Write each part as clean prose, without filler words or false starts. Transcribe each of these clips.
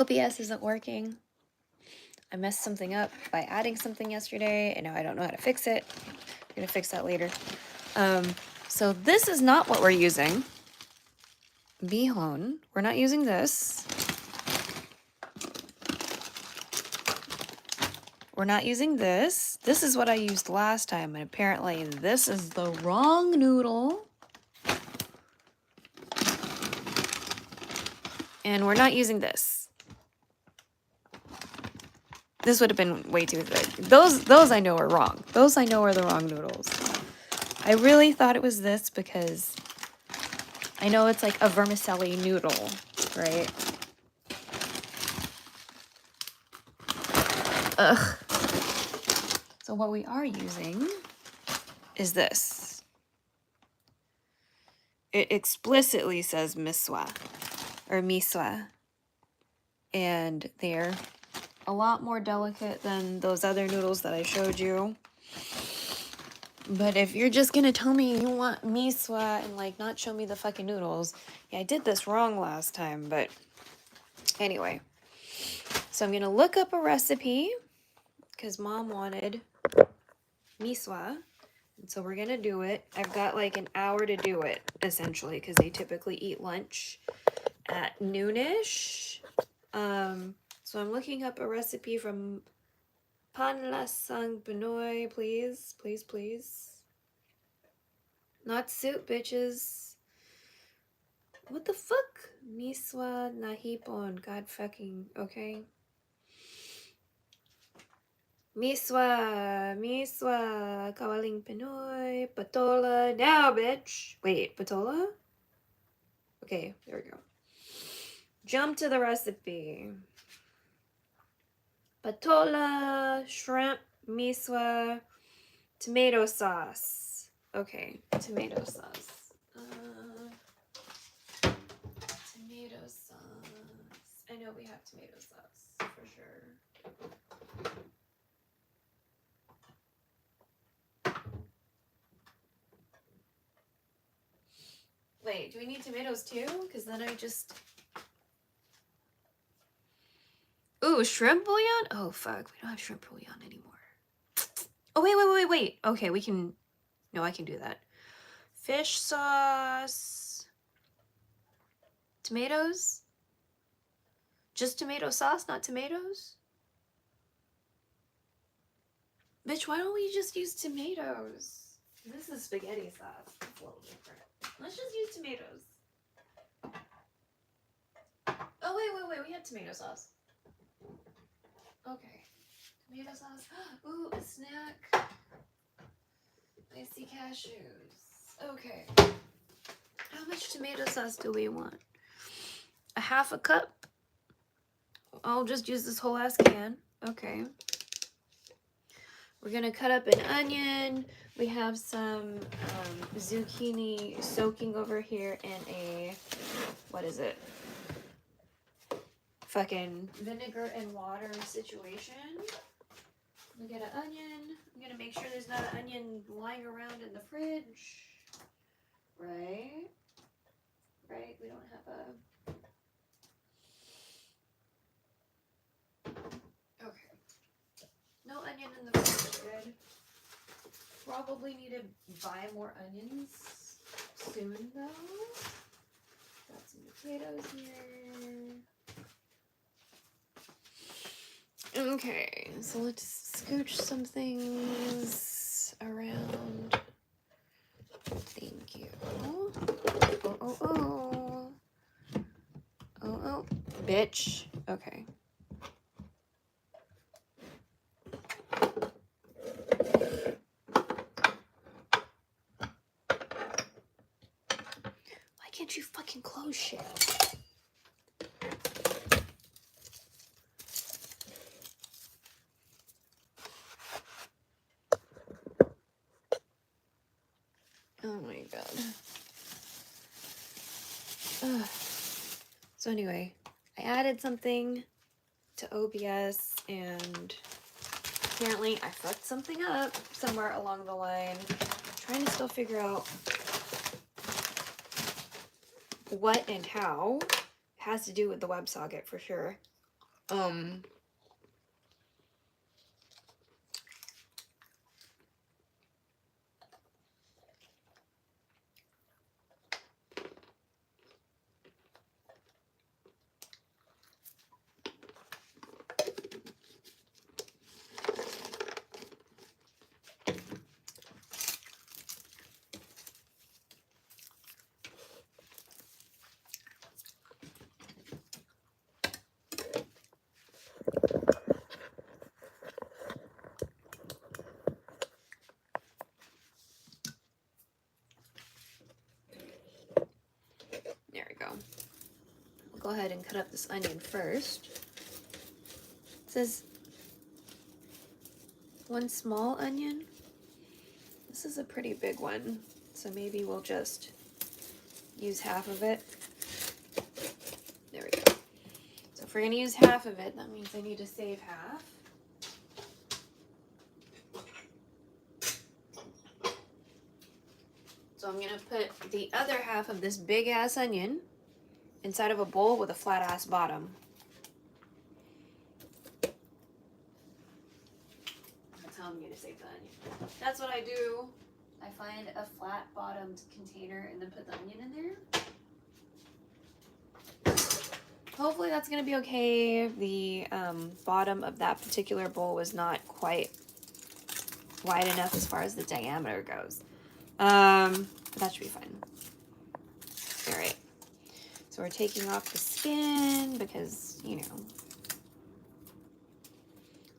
OBS isn't working. I messed something up by adding something yesterday, and now I don't know how to fix it. I'm gonna fix that later. So this is not what we're using. Bihon. We're not using this. We're not using this. This is what I used last time, and apparently this is the wrong noodle. And we're not using this. This would have been way too thick. Those I know are wrong. Those I know are the wrong noodles. I really thought it was this because I know it's like a vermicelli noodle, right? Ugh. So what we are using is this. It explicitly says Misua or Misua. And they're a lot more delicate than those other noodles that I showed you. But if you're just gonna tell me you want Misua and like not show me the fucking noodles, yeah, I did this wrong last time, but anyway. So I'm gonna look up a recipe because Mom wanted Misua. And so we're gonna do it. I've got like an hour to do it, essentially, because they typically eat lunch at noonish. So I'm looking up a recipe from panlasang Pinoy, please, please, please. Not soup, bitches. What the fuck? Miswa nahipon. God fucking, okay. Miswa, kawaling Pinoy, patola, now, bitch. Wait, patola? Okay, there we go. Jump to the recipe. Patola, shrimp, miswa, tomato sauce. Okay, tomato sauce. Tomato sauce. I know we have tomato sauce for sure. Wait, do we need tomatoes too? Because then I just... Ooh, shrimp bouillon? Oh, fuck. We don't have shrimp bouillon anymore. Oh, wait. Okay, we can... No, I can do that. Fish sauce. Tomatoes? Just tomato sauce, not tomatoes? Bitch, why don't we just use tomatoes? This is spaghetti sauce. It's a little different. Let's just use tomatoes. Oh, wait. We had tomato sauce. Okay. Tomato sauce. Ooh, a snack. I see cashews. Okay. How much tomato sauce do we want? A half a cup? I'll just use this whole ass can. Okay. We're gonna cut up an onion. We have some zucchini soaking over here in a, what is it? Fucking vinegar and water situation. We get an onion. I'm gonna make sure there's not an onion lying around in the fridge. Right? Right? We don't have a... Okay. No onion in the fridge. Good. Probably need to buy more onions soon though. Got some potatoes here. Okay, so let's scooch some things around. Thank you. Oh, bitch. Okay. Why can't you fucking close shit? Oh my god. Ugh. So anyway, I added something to OBS and apparently I fucked something up somewhere along the line. I'm trying to still figure out what and how. It has to do with the WebSocket for sure. There we go. We'll go ahead and cut up this onion first. It says 1 small onion. This is a pretty big one, so maybe we'll just use half of it. There we go. So if we're going to use half of it, that means I need to save half. So I'm going to put the other half of this big ass onion inside of a bowl with a flat ass bottom. That's how I'm going to save the onion. That's what I do. I find a flat bottomed container and then put the onion in there. Hopefully that's going to be okay. The bottom of that particular bowl was not quite wide enough as far as the diameter goes. But that should be fine. All right. So we're taking off the skin because, you know,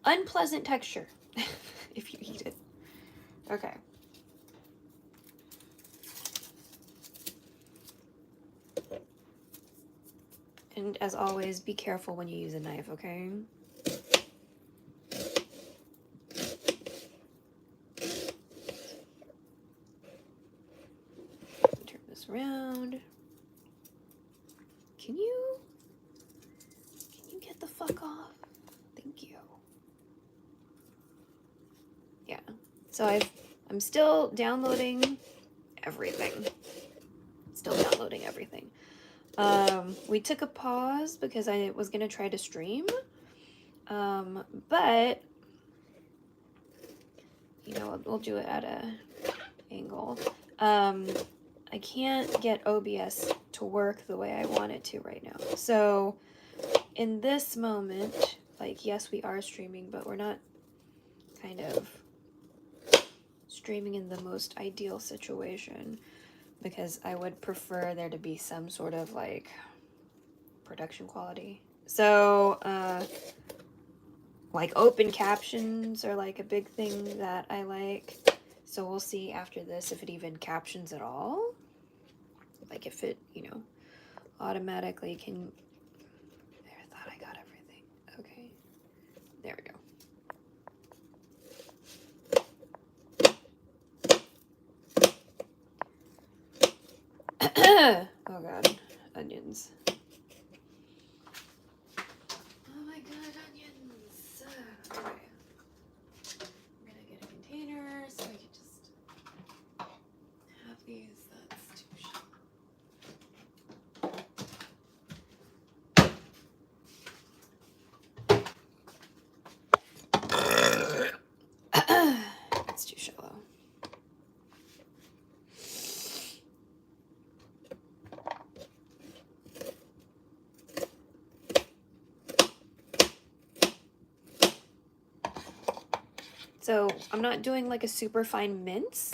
unpleasant texture if you eat it. Okay. And as always, be careful when you use a knife, okay? Turn this around. Can you get the fuck off? Thank you. Yeah. So I'm still downloading everything. Still downloading everything. We took a pause because I was gonna try to stream. But you know, we'll do it at a angle. I can't get OBS to work the way I want it to right now. So in this moment, like, yes, we are streaming, but we're not kind of streaming in the most ideal situation because I would prefer there to be some sort of like production quality. So, like open captions are like a big thing that I like. So we'll see after this if it even captions at all. Like if it, you know, automatically can... There, I thought I got everything. Okay. There we go. Oh god. Onions. Oh my god, onions. Okay. I'm gonna get a container so I can just have these. That's too short. It's too shallow. So I'm not doing like a super fine mince.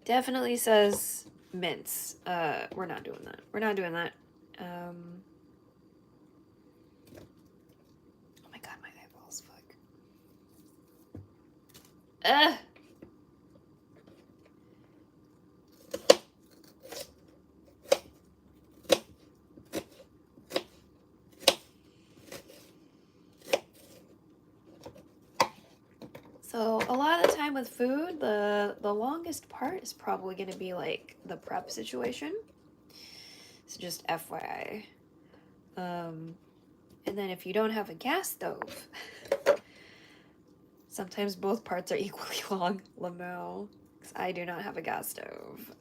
Definitely says mince. We're not doing that. We're not doing that. Oh my god, my eyeballs, fuck. Ugh! So a lot of the time with food, the longest part is probably going to be like the prep situation. So just FYI. And then if you don't have a gas stove, sometimes both parts are equally long. Lamo, because I do not have a gas stove.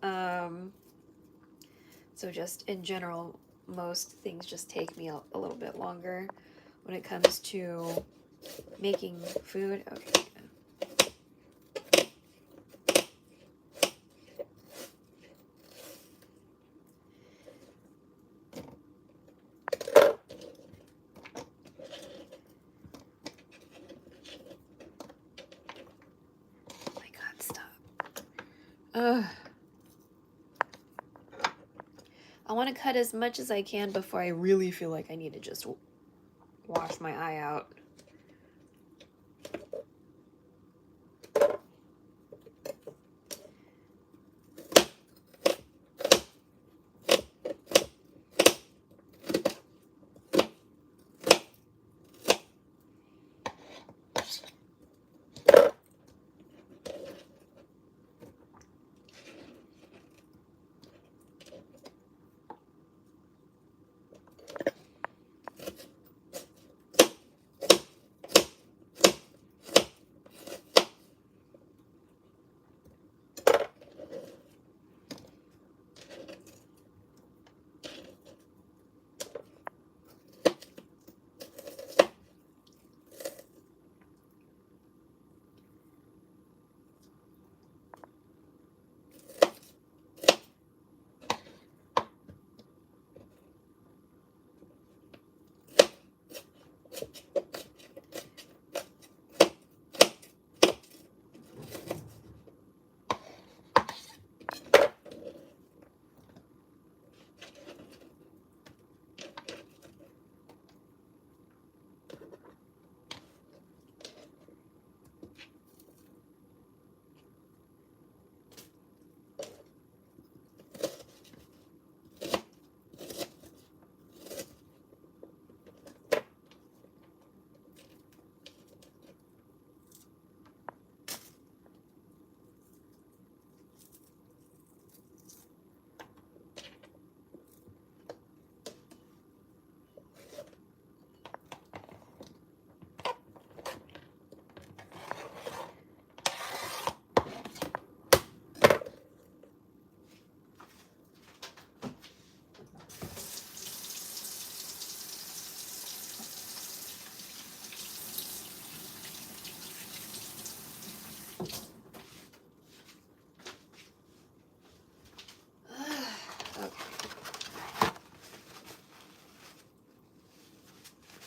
So just in general, most things just take me a little bit longer when it comes to making food. Okay. Oh my God, stop. Ugh. I want to cut as much as I can before I really feel like I need to just wash my eye out.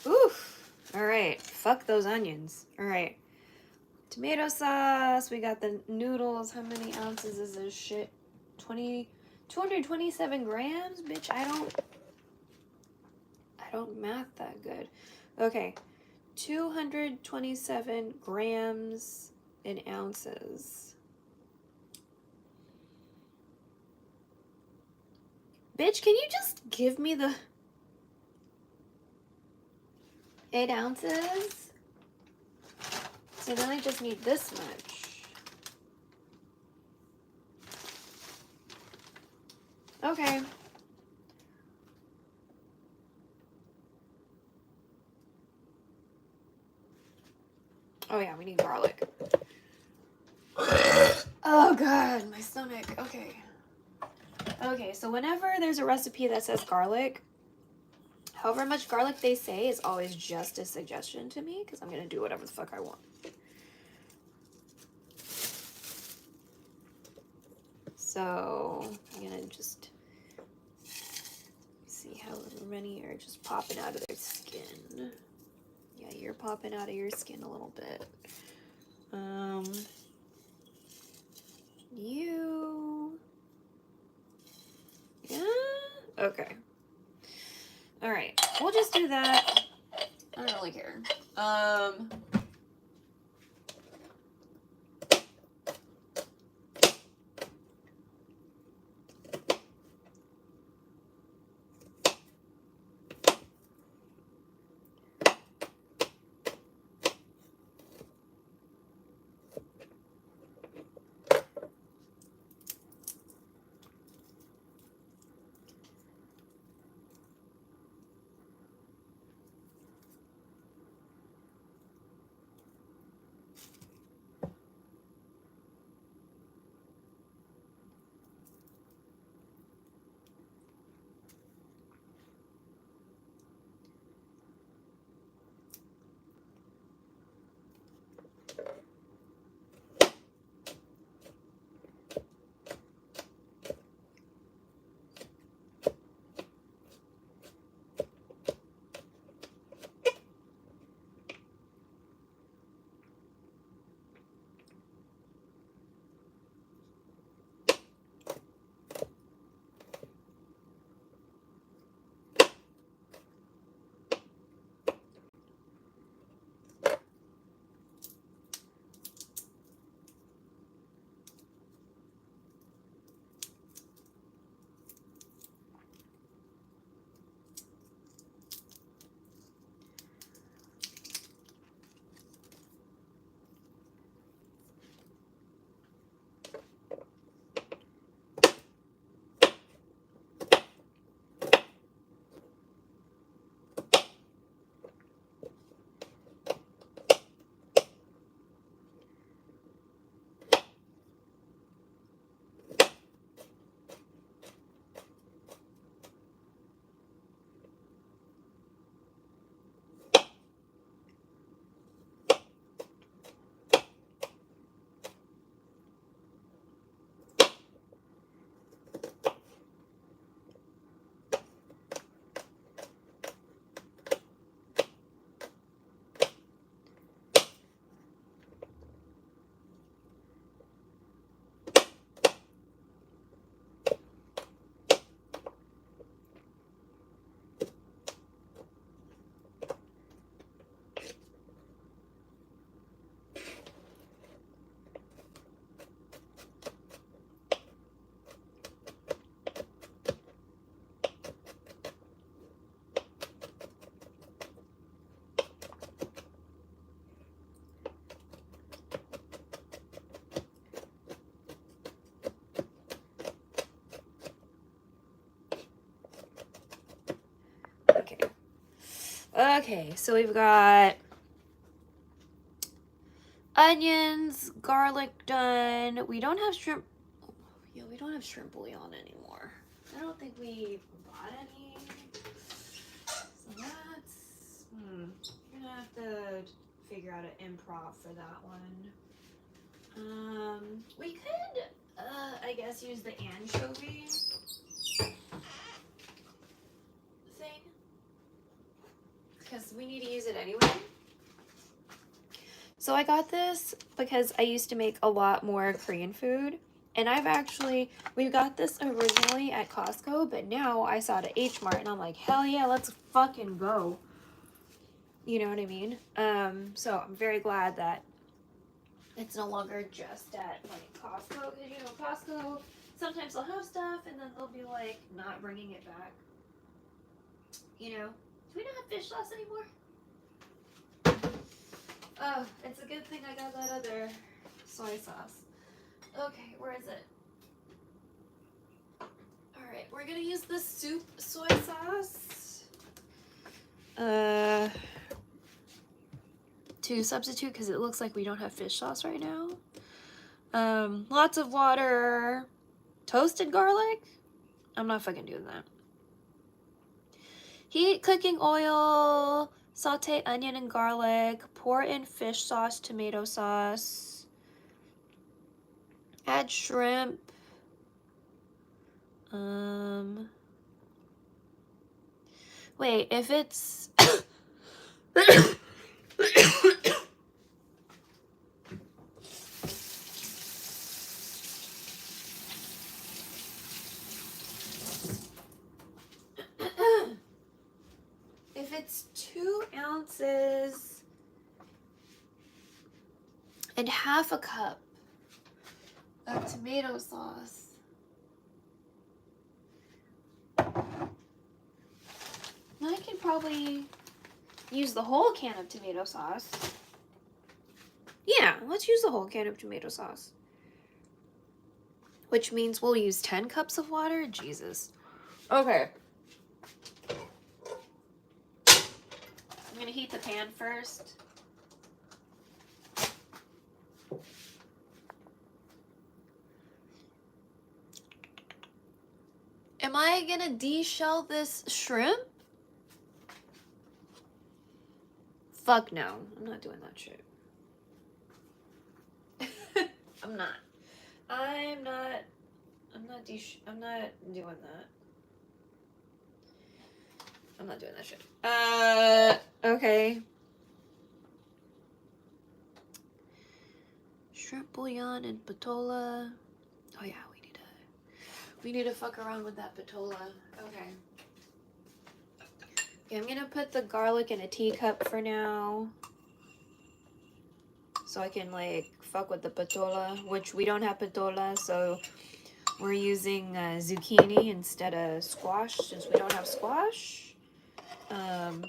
Oof. All right. Fuck those onions. All right. Tomato sauce. We got the noodles. How many ounces is this shit? 227 grams? Bitch, I don't math that good. Okay. 227 grams in ounces. Bitch, can you just give me the 8 ounces? So then I just need this much. Okay. Oh yeah, we need garlic. Oh God, my stomach. Okay. Okay, so whenever there's a recipe that says garlic, however much garlic they say is always just a suggestion to me, because I'm going to do whatever the fuck I want. So I'm going to just see how many are just popping out of their skin. Yeah, you're popping out of your skin a little bit. You. Yeah. Okay. All right. We'll just do that. I don't really care. Okay, so we've got onions, garlic done. We don't have shrimp. Yeah, we don't have shrimp bouillon anymore. I don't think we bought any. So that's... We're gonna have to figure out an improv for that one. We could, I guess, use the anchovy thing. Because we need to use it anyway. So I got this because I used to make a lot more Korean food. And we got this originally at Costco, but now I saw it at H Mart and I'm like, hell yeah, let's fucking go. You know what I mean? So I'm very glad that it's no longer just at like Costco, because you know Costco sometimes they'll have stuff and then they'll be like not bringing it back. You know, do we not have fish sauce anymore? Oh, it's a good thing I got that other soy sauce. Okay, where is it? All right, we're gonna use the soup soy sauce. To substitute because it looks like we don't have fish sauce right now. Lots of water, toasted garlic. I'm not fucking doing that. Heat cooking oil, saute onion and garlic, pour in fish sauce, tomato sauce, add shrimp. Wait, if it's if it's 2 ounces and half a cup of tomato sauce, I can probably use the whole can of tomato sauce. Yeah, let's use the whole can of tomato sauce. Which means we'll use 10 cups of water? Jesus. Okay. I'm gonna heat the pan first. Am I gonna de-shell this shrimp? Fuck no. I'm not doing that shit. I'm not doing that. I'm not doing that shit. Okay. Shrimp bouillon and patola. Oh yeah, we need to fuck around with that patola. Okay. Okay, I'm gonna put the garlic in a teacup for now. So I can like fuck with the patola, which we don't have patola, so we're using zucchini instead of squash since we don't have squash. Come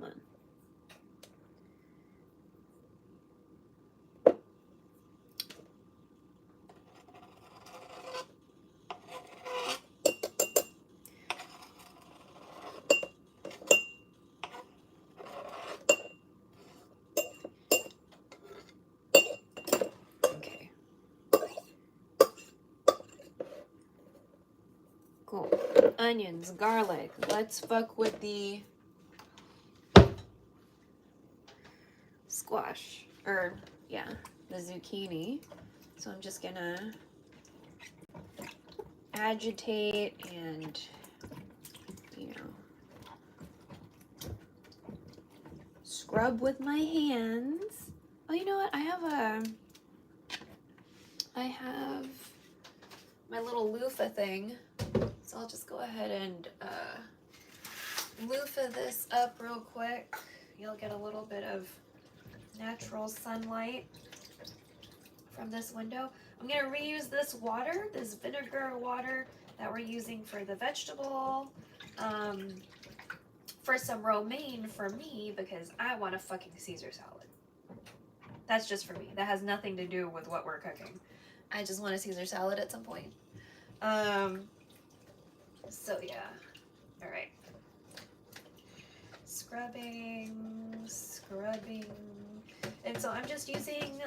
on. Okay. Cool. Onions, garlic. Let's fuck with the squash. Or, yeah, the zucchini. So I'm just gonna agitate and, you know, scrub with my hands. Oh, you know what? I have my little loofah thing. So I'll just go ahead and loofah this up real quick. You'll get a little bit of natural sunlight from this window. I'm gonna reuse this water, this vinegar water that we're using for the vegetable, for some romaine for me because I want a fucking Caesar salad. That's just for me. That has nothing to do with what we're cooking. I just want a Caesar salad at some point. So yeah. All right. Scrubbing. And so I'm just using,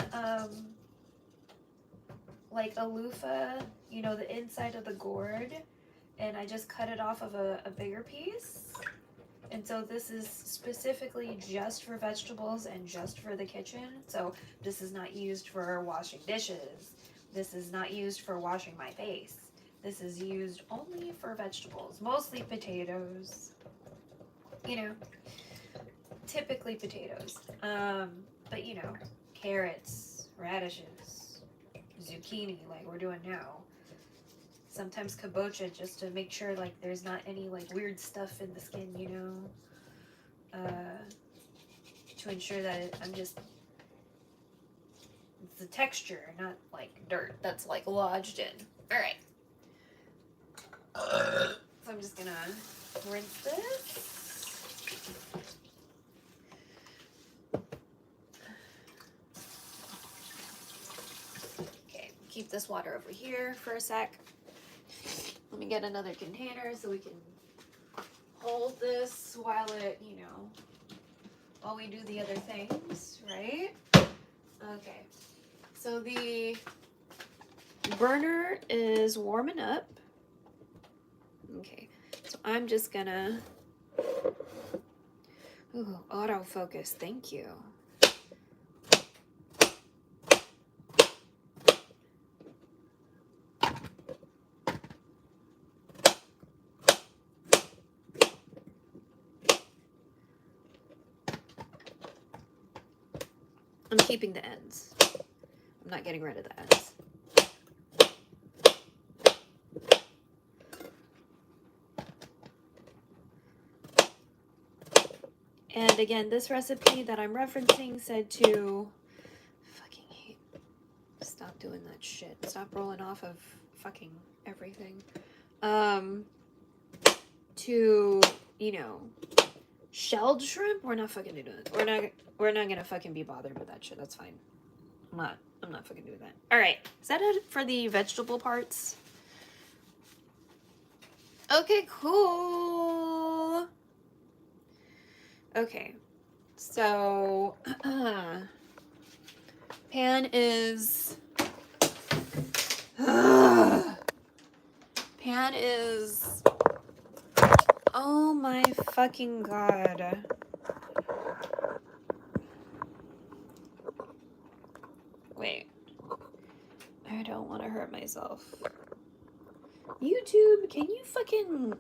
like a loofah, you know, the inside of the gourd, and I just cut it off of a bigger piece. And so this is specifically just for vegetables and just for the kitchen. So this is not used for washing dishes. This is not used for washing my face. This is used only for vegetables, mostly potatoes. You know, typically potatoes. But you know, carrots, radishes, zucchini, like we're doing now. Sometimes kabocha, just to make sure like there's not any like weird stuff in the skin, you know, to ensure that I'm just, it's the texture, not like dirt that's like lodged in. All right. So I'm just gonna rinse this. Okay, keep this water over here for a sec. Let me get another container so we can hold this while it, you know, while we do the other things, right? Okay, so the burner is warming up. Okay, so I'm just gonna, ooh, autofocus, thank you. I'm keeping the ends. I'm not getting rid of the ends. And again, this recipe that I'm referencing said to, fucking hate, stop doing that shit. Stop rolling off of fucking everything. To, you know, shelled shrimp, we're not fucking doing it. We're not gonna fucking be bothered with that shit. That's fine. I'm not fucking doing that. All right, is that it for the vegetable parts? Okay, cool. Okay, so pan is oh my fucking god. Wait, I don't want to hurt myself. YouTube, can you fucking...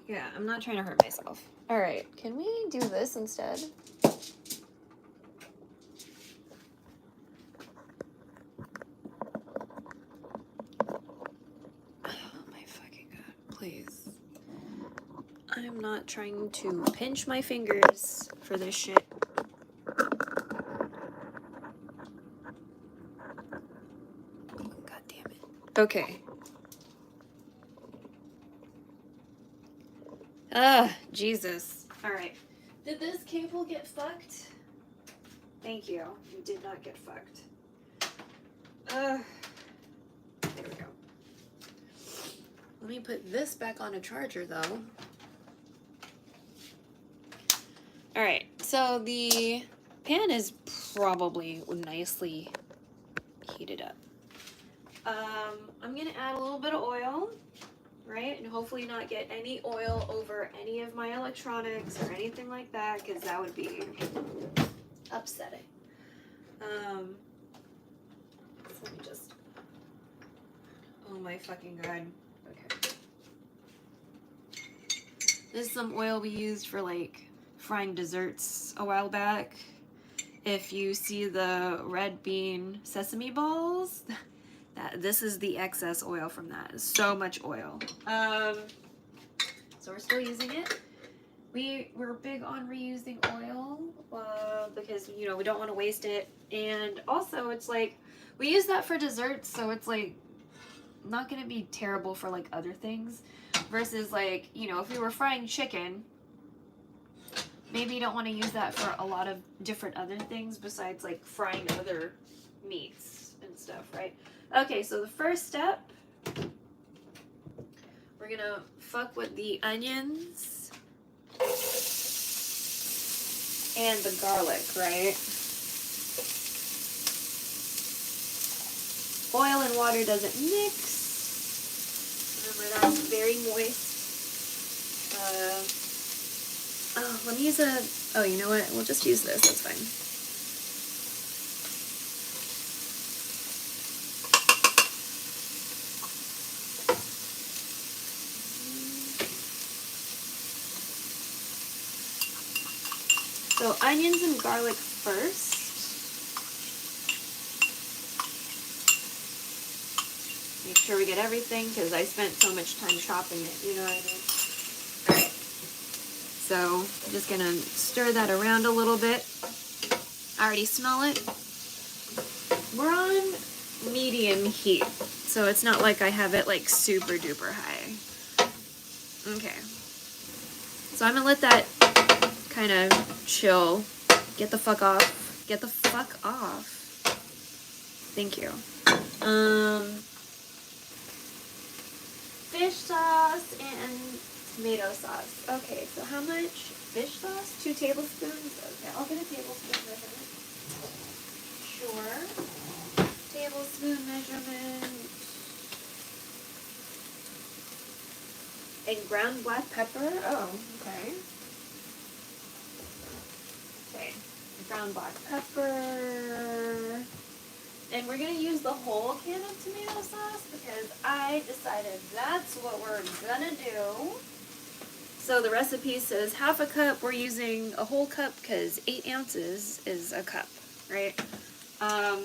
Yeah, I'm not trying to hurt myself. All right, can we do this instead? Oh my fucking god, please. I'm not trying to pinch my fingers for this shit. God damn it. Okay. Jesus. All right. Did this cable get fucked? Thank you. It did not get fucked. There we go. Let me put this back on a charger, though. All right. So the pan is probably nicely heated up. I'm going to add a little bit of oil, right? And hopefully not get any oil over any of my electronics or anything like that, because that would be upsetting. So let me just, oh my fucking god. Okay. This is some oil we used for like frying desserts a while back. If you see the red bean sesame balls, this is the excess oil from that. So much oil. So we're still using it. We're big on reusing oil because, you know, we don't want to waste it. And also it's like, we use that for desserts, so it's like, not gonna be terrible for like other things. Versus like, you know, if we were frying chicken, maybe you don't want to use that for a lot of different other things besides like frying other meats and stuff, right? Okay, so the first step, we're gonna fuck with the onions and the garlic, right? Oil and water doesn't mix. Remember, that's very moist. Oh, let me use a, oh, you know what? We'll just use this, that's fine. So onions and garlic first. Make sure we get everything because I spent so much time chopping it, you know what I mean? Alright. So I'm just gonna stir that around a little bit. I already smell it. We're on medium heat, so it's not like I have it like super duper high. Okay. So I'm gonna let that kind of chill. Get the fuck off. Get the fuck off. Thank you. Fish sauce and tomato sauce. Okay, so how much fish sauce? 2 tablespoons? Okay, I'll get a tablespoon measurement. Sure. Tablespoon measurement. And ground black pepper. Oh, okay. Okay, ground black pepper. And we're going to use the whole can of tomato sauce because I decided that's what we're going to do. So the recipe says half a cup. We're using a whole cup because 8 ounces is a cup, right? Now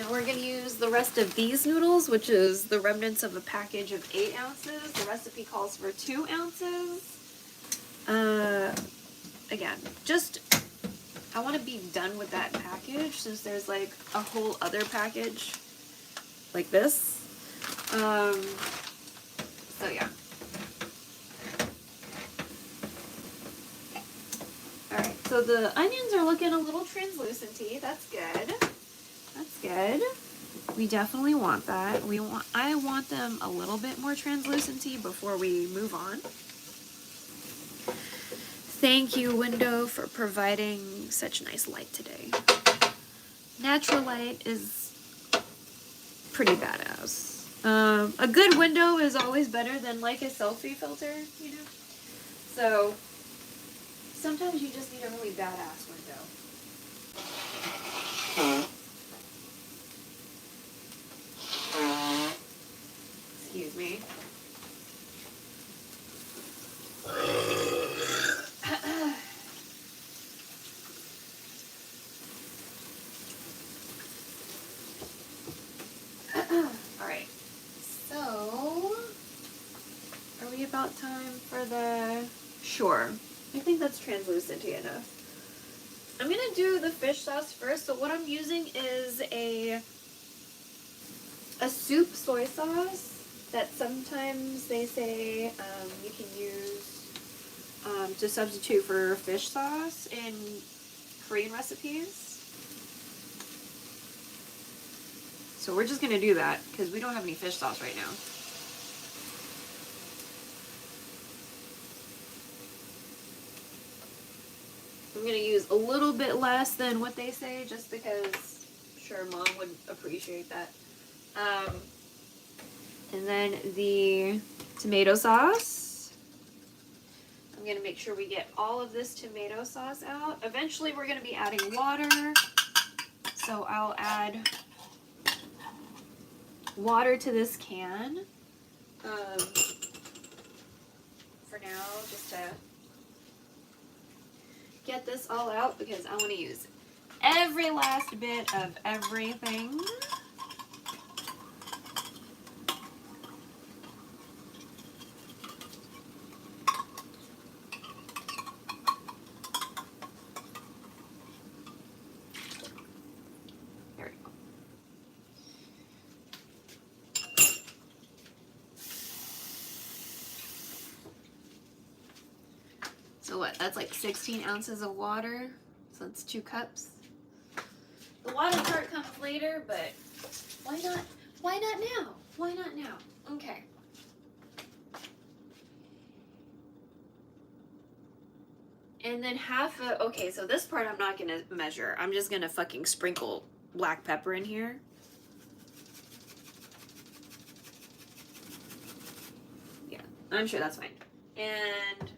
we're going to use the rest of these noodles, which is the remnants of a package of 8 ounces. The recipe calls for 2 ounces. Again, just... I want to be done with that package since there's like a whole other package like this. So yeah. Alright, so the onions are looking a little translucent-y. That's good. That's good. We definitely want that. I want them a little bit more translucent-y before we move on. Thank you, window, for providing such nice light today. Natural light is pretty badass. A good window is always better than like a selfie filter, you know? So, sometimes you just need a really badass window. Excuse me. Alright, so are we about time for the... Sure, I think that's translucent-y enough. I'm going to do the fish sauce first. So what I'm using is a soup soy sauce that sometimes they say you can use to substitute for fish sauce in Korean recipes. So we're just going to do that because we don't have any fish sauce right now. I'm going to use a little bit less than what they say just because I'm sure Mom would appreciate that. And then the tomato sauce. I'm going to make sure we get all of this tomato sauce out. Eventually we're going to be adding water. So I'll add water to this can for now, just to get this all out because I want to use every last bit of everything. So what, that's like 16 ounces of water. So that's 2 cups. The water part comes later, but why not? Why not now? Why not now? Okay. And then half a, okay, so this part I'm not gonna measure. I'm just gonna fucking sprinkle black pepper in here. Yeah, I'm sure that's fine. And,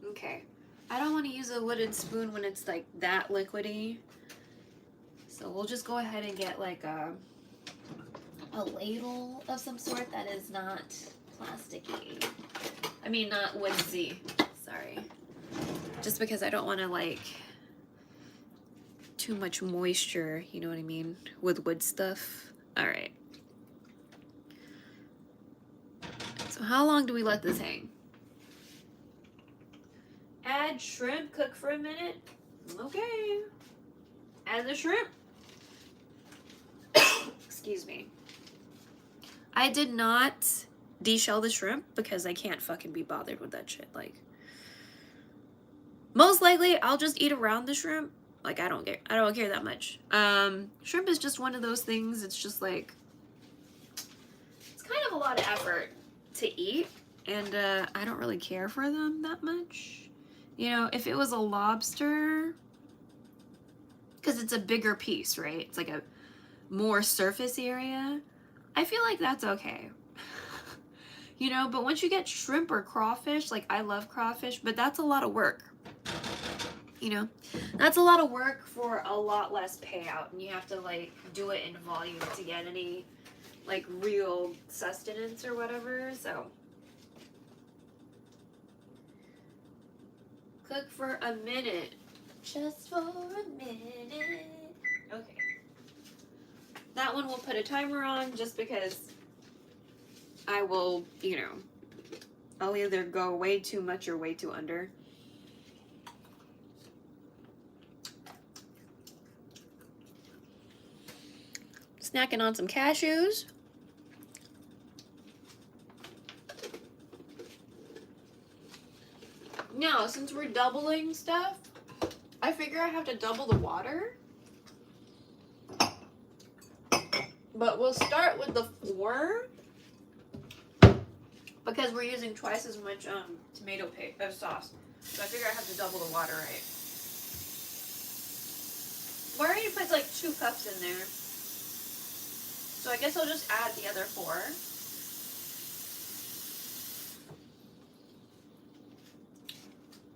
okay. I don't want to use a wooden spoon when it's like that liquidy. So we'll just go ahead and get like a ladle of some sort that is not plasticky. I mean, not woodsy. Sorry. Just because I don't want to like too much moisture, you know what I mean, with wood stuff. All right. So how long do we let this hang? Add shrimp, cook for a minute. Okay. Add the shrimp. Excuse me. I did not deshell the shrimp because I can't fucking be bothered with that shit. Like, most likely I'll just eat around the shrimp. Like, I don't care that much. Shrimp is just one of those things. It's just like, it's kind of a lot of effort to eat, and I don't really care for them that much. You know, if it was a lobster, because it's a bigger piece, right? It's like a more surface area. I feel like that's okay. You know, but once you get shrimp or crawfish, like I love crawfish, but that's a lot of work. You know, that's a lot of work for a lot less payout, and you have to like do it in volume to get any like real sustenance or whatever. So cook for a minute. Just for a minute. Okay. That one we'll put a timer on just because I will, you know, I'll either go way too much or way too under. Snacking on some cashews. Now, since we're doubling stuff, I figure I have to double the water. But we'll start with the 4 because we're using twice as much tomato paste sauce. So I figure I have to double the water, right? We already put like 2 cups in there. So I guess I'll just add the other 4.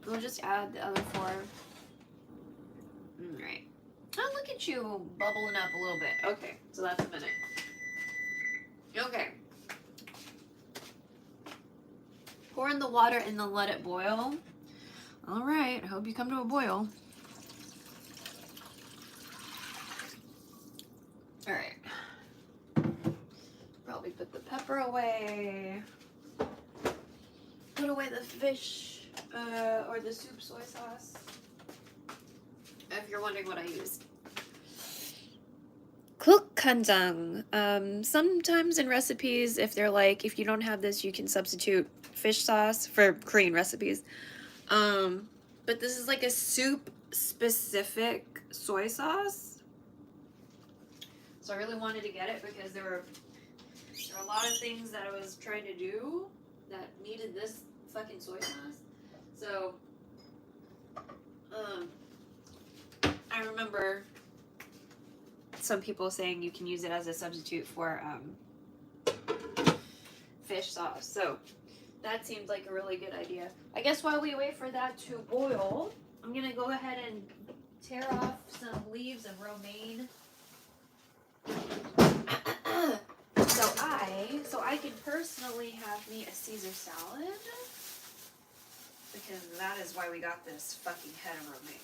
We'll just add the other 4. Alright. Oh, look at you bubbling up a little bit. Okay, so that's a minute. Okay. Pour in the water and then let it boil. Alright, I hope you come to a boil. Alright. Probably put the pepper away. Put away the fish or the soup soy sauce. If you're wondering what I used. Cook kanjang. Sometimes in recipes, if they're like, if you don't have this, you can substitute fish sauce for Korean recipes. But this is like a soup specific soy sauce. So I really wanted to get it because there were a lot of things that I was trying to do that needed this fucking soy sauce. So, I remember some people saying you can use it as a substitute for fish sauce. So that seemed like a really good idea. I guess while we wait for that to boil, I'm gonna go ahead and tear off some leaves of romaine. So I can personally have me a Caesar salad because that is why we got this fucking head of romaine.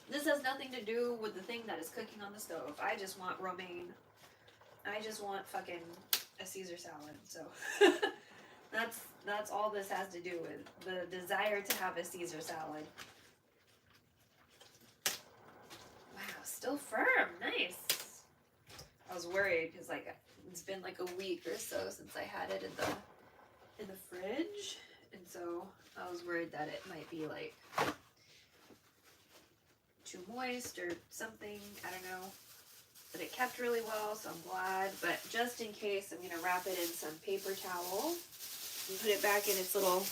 This has nothing to do with the thing that is cooking on the stove. I just want romaine. I just want fucking a Caesar salad. So that's all this has to do with. The desire to have a Caesar salad. Wow, still firm. Nice. I was worried because like it's been like a week or so since I had it in the fridge, and so I was worried that it might be like too moist or something. I don't know. But it kept really well, so I'm glad. But just in case, I'm gonna wrap it in some paper towel and put it back in its little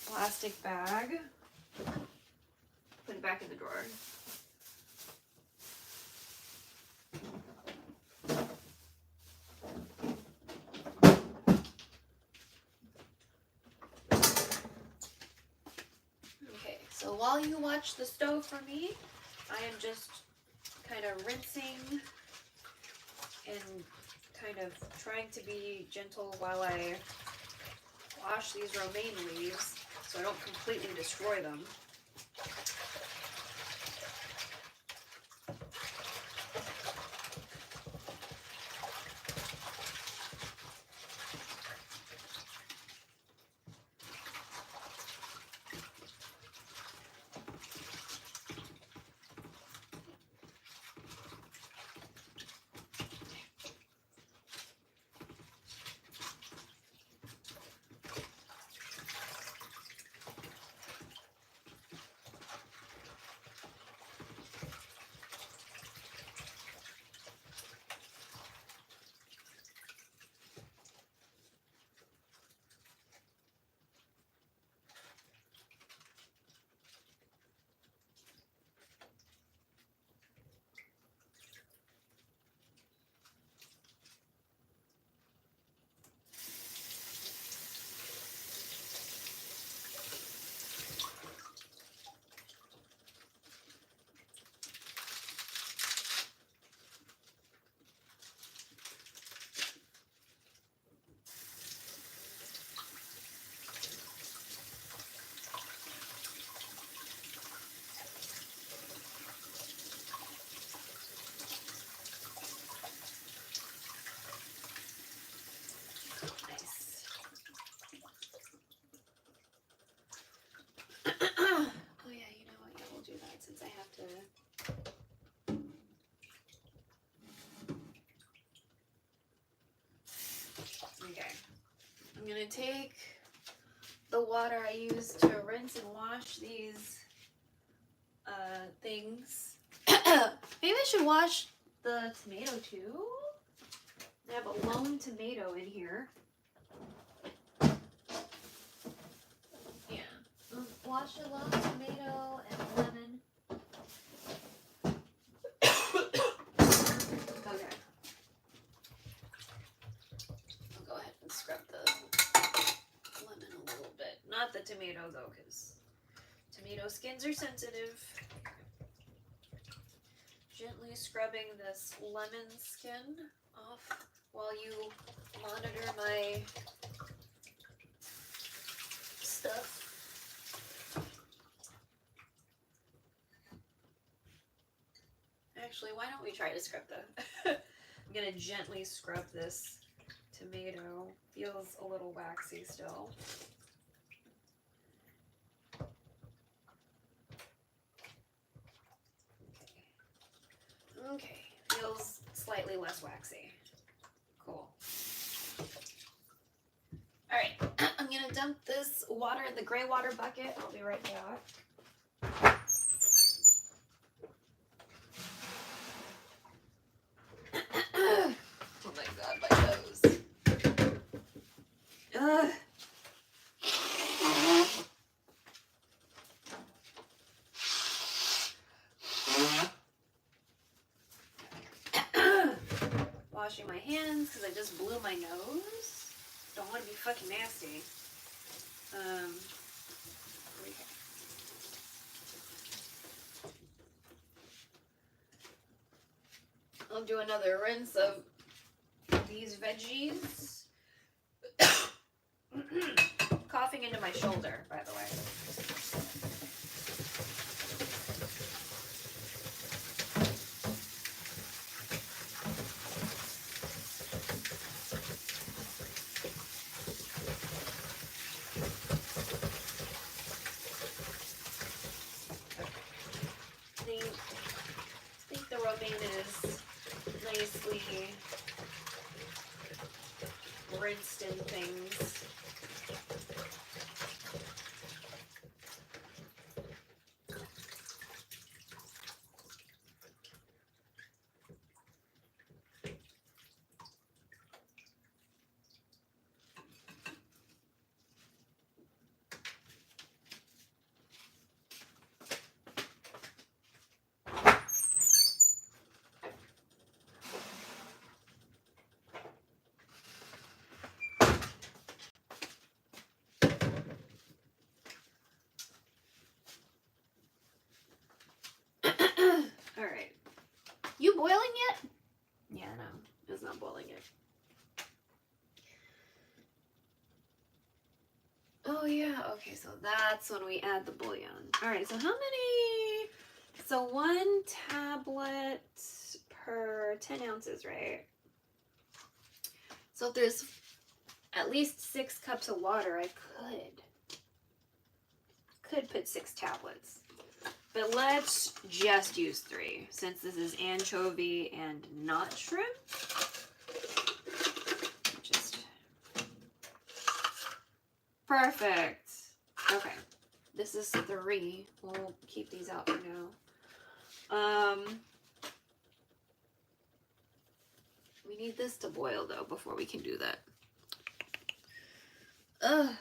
plastic bag. Put it back in the drawer. Okay, so while you watch the stove for me, I am just kind of rinsing and kind of trying to be gentle while I wash these romaine leaves so I don't completely destroy them. Oh yeah, you know what? Yeah, we'll do that since I have to. Okay. I'm gonna take the water I use to rinse and wash these things. Maybe I should wash the tomato too. I have a lone tomato in here. Wash a lone tomato and lemon. Okay. I'll go ahead and scrub the lemon a little bit. Not the tomato though, because tomato skins are sensitive. Gently scrubbing this lemon skin off while you monitor my stuff. Actually, why don't we try to scrub the... I'm going to gently scrub this tomato. Feels a little waxy still. Okay, feels slightly less waxy. Cool. Alright, I'm going to dump this water in the gray water bucket. I'll be right back. Oh my god, my nose. Ugh. Washing my hands because I just blew my nose. Don't want to be fucking nasty. Okay. I'll do another rinse of these veggies. Coughing into my shoulder, by the way. rinsed in things. All right. You boiling yet? Yeah, no, it's not boiling yet. Oh yeah, okay, so that's when we add the bouillon. All right, so how many? So 1 tablet per 10 ounces, right? So if there's at least 6 cups of water, I could put 6 tablets. But let's just use 3, since this is anchovy and not shrimp. Just perfect. Okay, this is 3. We'll keep these out for now. We need this to boil though before we can do that. Ugh.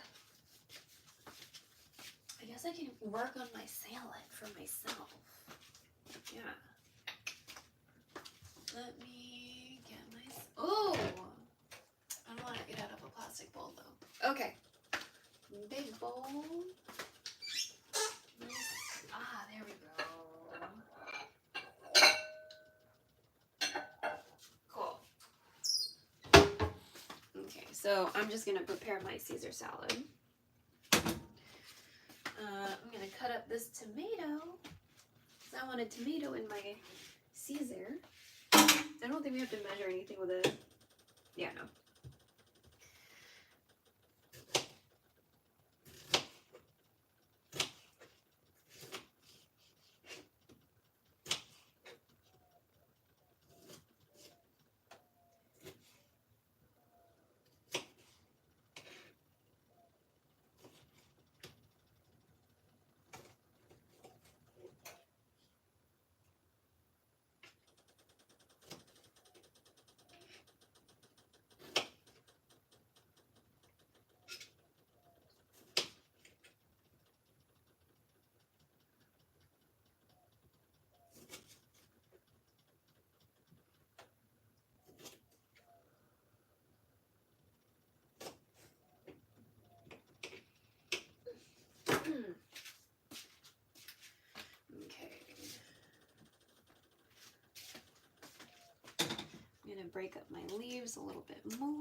I guess I can work on my salad for myself. Yeah. Let me get my... Oh! I don't want to get out of a plastic bowl though. Okay. Big bowl. Ah, there we go. Cool. Okay, so I'm just going to prepare my Caesar salad. I'm going to cut up this tomato. I want a tomato in my Caesar. I don't think we have to measure anything with it. Yeah, no. I'm going to break up my leaves a little bit more.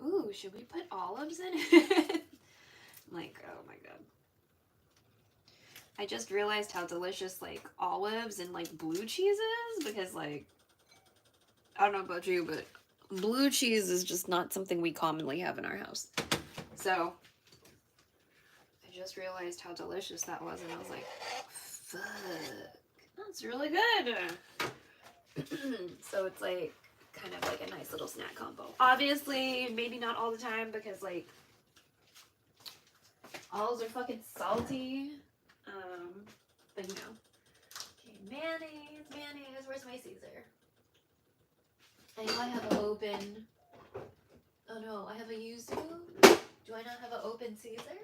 Ooh, should we put olives in it? Like, oh my god. I just realized how delicious, like, olives and, like, blue cheese is. Because, like, I don't know about you, but blue cheese is just not something we commonly have in our house. So, I just realized how delicious that was. And I was like, fuck. That's really good. So it's, like, kind of like a nice little snack combo. Obviously, maybe not all the time because, like, olives are fucking salty. But you know. Okay, mayonnaise. Where's my Caesar? I know I have an open. Oh no, I have a yuzu. Do I not have an open Caesar?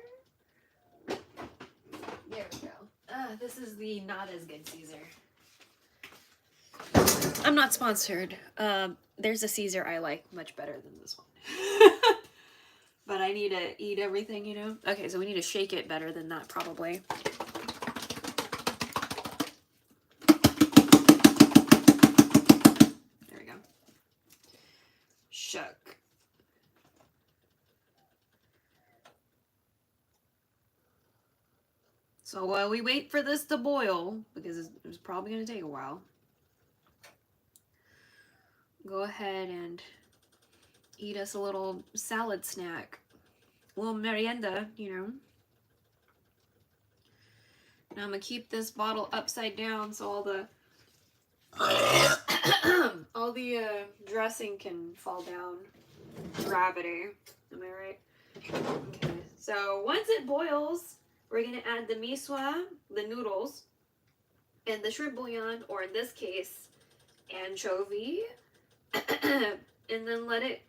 There we go. This is the not as good Caesar. I'm not sponsored. There's a Caesar I like much better than this one. But I need to eat everything, you know? Okay, so we need to shake it better than that, probably. There we go. So while we wait for this to boil, because it's probably going to take a while, go ahead and eat us a little salad snack. A little merienda, you know. Now I'm going to keep this bottle upside down so all the dressing can fall down. Gravity. Am I right? Okay. So once it boils, we're going to add the misua, the noodles, and the shrimp bouillon, or in this case, anchovy. And then let it...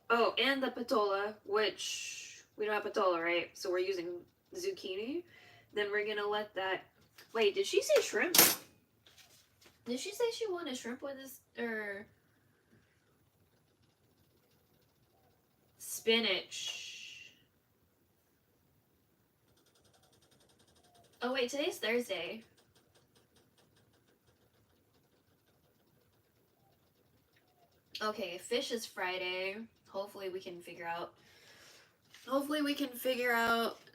Oh, and the patola, which we don't have patola, right? So we're using zucchini. Then we're going to let that... Wait, did she say shrimp? Did she say she wanted shrimp with this? Or... Spinach. Oh wait, today's Thursday. Okay, fish is Friday. Hopefully we can figure out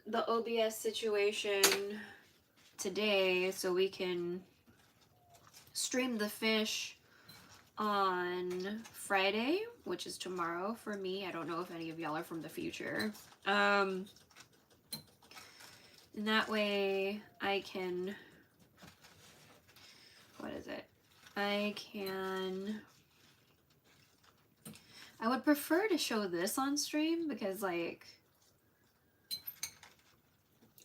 the OBS situation today so we can stream the fish on Friday, which is tomorrow for me. I don't know if any of y'all are from the future. And that way I can, what is it? I would prefer to show this on stream because, like,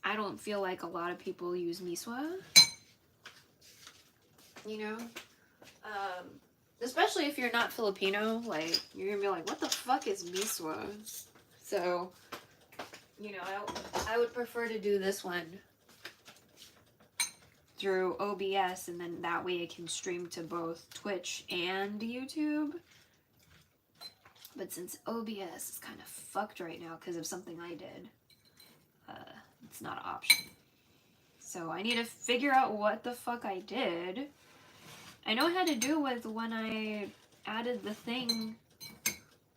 I don't feel like a lot of people use Misua, you know? Especially if you're not Filipino, like, you're gonna be like, what the fuck is Misua? So, you know, I would prefer to do this one through OBS, and then that way it can stream to both Twitch and YouTube. But since OBS is kind of fucked right now because of something I did, it's not an option. So I need to figure out what the fuck I did. I know it had to do with when I added the thing,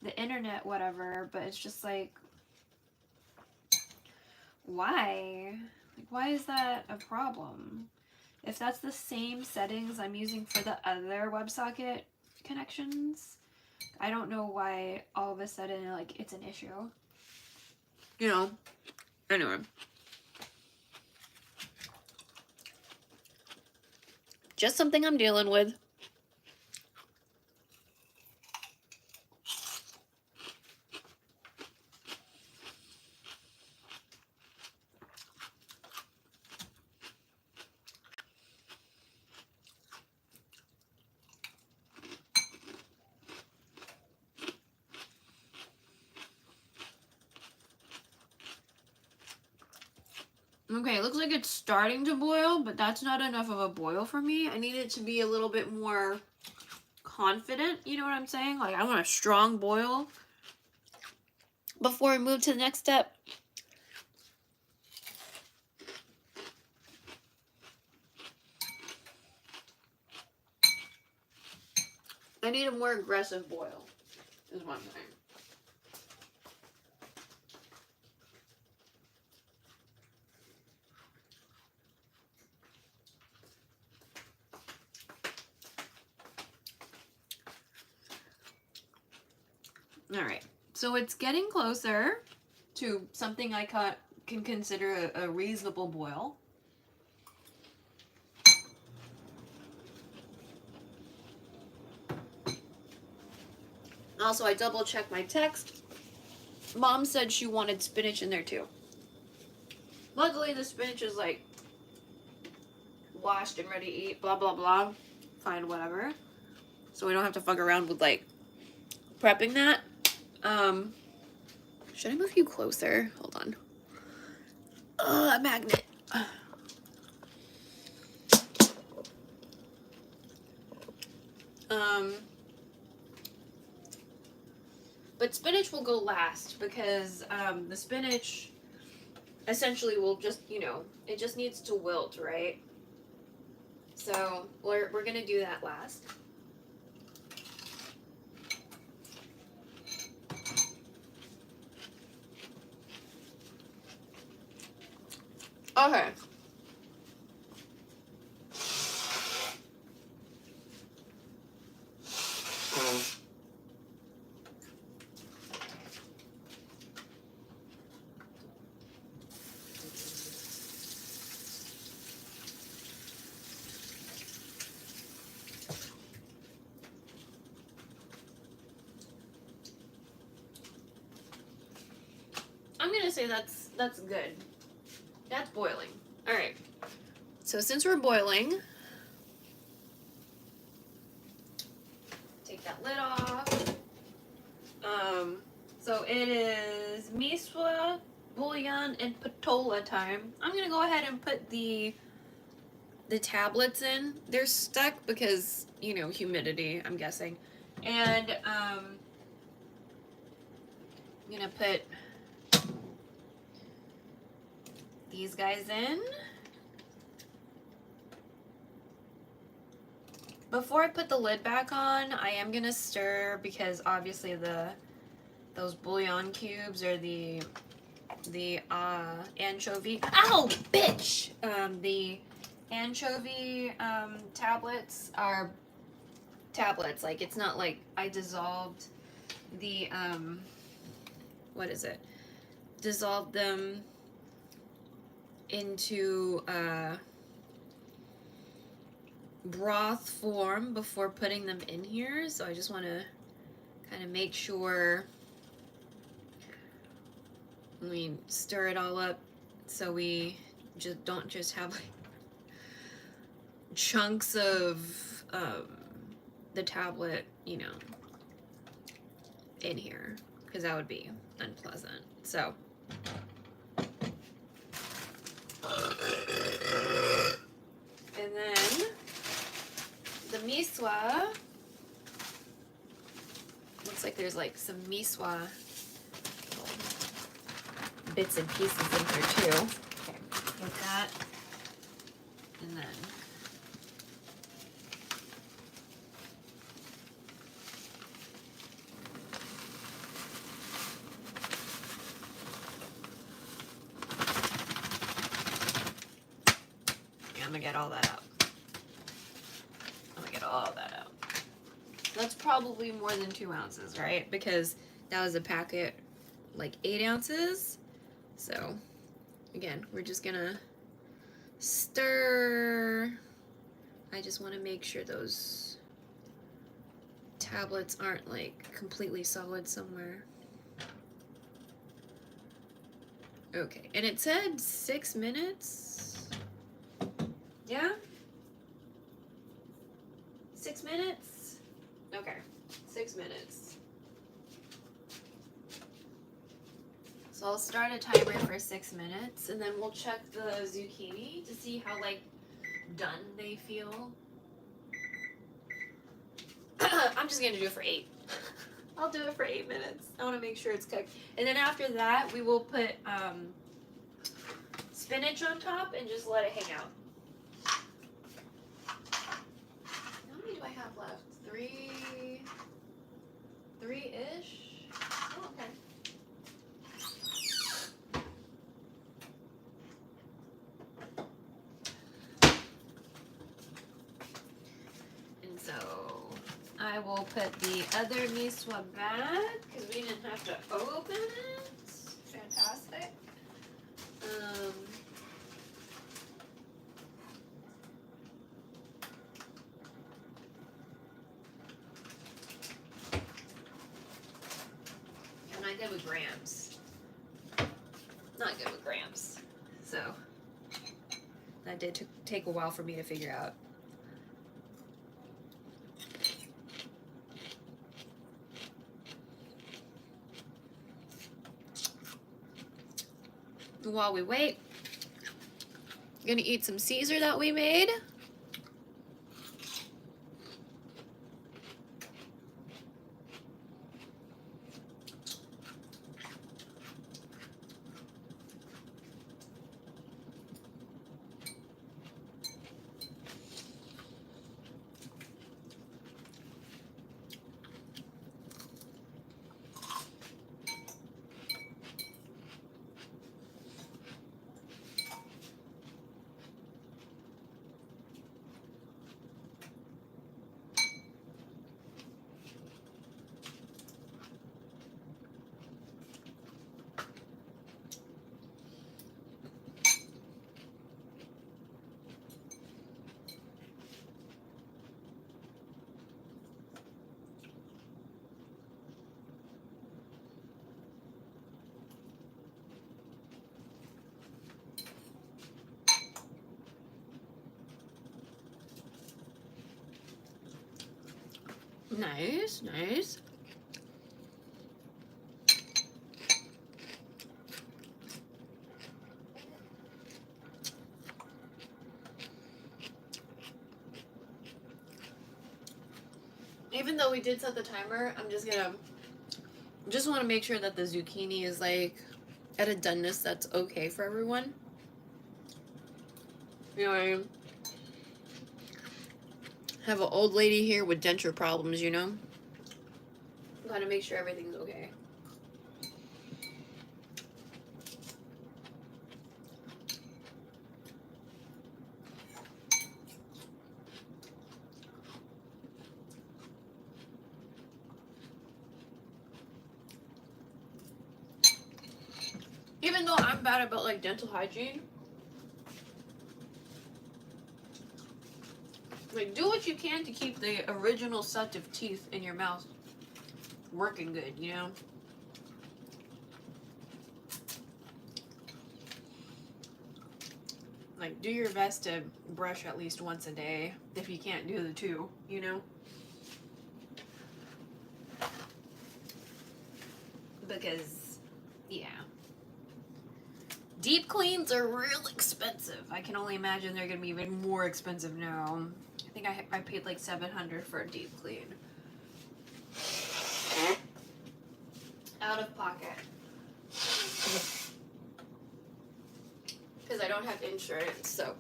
the internet, whatever, but it's just like, why? Like, why is that a problem? If that's the same settings I'm using for the other WebSocket connections, I don't know why all of a sudden, like, it's an issue. You know, anyway. Just something I'm dealing with. Okay, it looks like it's starting to boil, but that's not enough of a boil for me. I need it to be a little bit more confident, you know what I'm saying? Like, I want a strong boil before we move to the next step. I need a more aggressive boil, is what I'm saying. Alright, so it's getting closer to something I can consider a reasonable boil. Also, I double checked my text. Mom said she wanted spinach in there too. Luckily, the spinach is like washed and ready to eat, blah blah blah. Fine, whatever. So we don't have to fuck around with like prepping that. Should I move you closer? Hold on. A magnet. But spinach will go last because the spinach essentially will just, you know, it just needs to wilt, right? So we're gonna do that last. Okay. I'm gonna say that's good. That's boiling. All right. So since we're boiling, take that lid off. So it is Misua, bouillon, and patola time. I'm gonna go ahead and put the tablets in. They're stuck because, you know, humidity, I'm guessing. And I'm gonna put these guys in. Before I put the lid back on, I am gonna stir because obviously those bouillon cubes or the anchovy. Ow, bitch! The anchovy tablets are tablets. Like, it's not like I dissolved the what is it? Dissolved them into broth form before putting them in here. So I just want to kind of make sure we stir it all up so we just don't just have like chunks of the tablet, you know, in here, because that would be unpleasant. So and then the Misua, looks like there's like some Misua bits and pieces in here too. Okay, get that. And then I'm gonna get all that out. I'm gonna get all that out. That's probably more than 2 ounces, right? Because that was a packet, like 8 ounces. So again, we're just gonna stir. I just want to make sure those tablets aren't like completely solid somewhere. Okay, and it said 6 minutes. Yeah? 6 minutes? Okay, 6 minutes. So I'll start a timer for 6 minutes, and then we'll check the zucchini to see how, like, done they feel. I'm just gonna do it for 8. I'll do it for 8 minutes. I wanna make sure it's cooked. And then after that, we will put spinach on top and just let it hang out. How many do I have left? 3-ish? Oh, okay. And so I will put the other Misua back because we didn't have to open it. Fantastic. I'm not good with grams. Not good with grams. So that did take a while for me to figure out. While we wait, I'm gonna eat some Caesar that we made. Nice, nice. Even though we did set the timer, I'm just gonna want to make sure that the zucchini is like at a doneness that's okay for everyone. You know what I mean? Have an old lady here with denture problems, you know? Gotta make sure everything's okay. Even though I'm bad about like dental hygiene, like do what you can to keep the original set of teeth in your mouth working good, you know? Like do your best to brush at least once a day if you can't do the two, you know? Because, yeah. Deep cleans are real expensive. I can only imagine they're gonna be even more expensive now. I think I paid like $700 for a deep clean. Out of pocket. Because I don't have insurance, so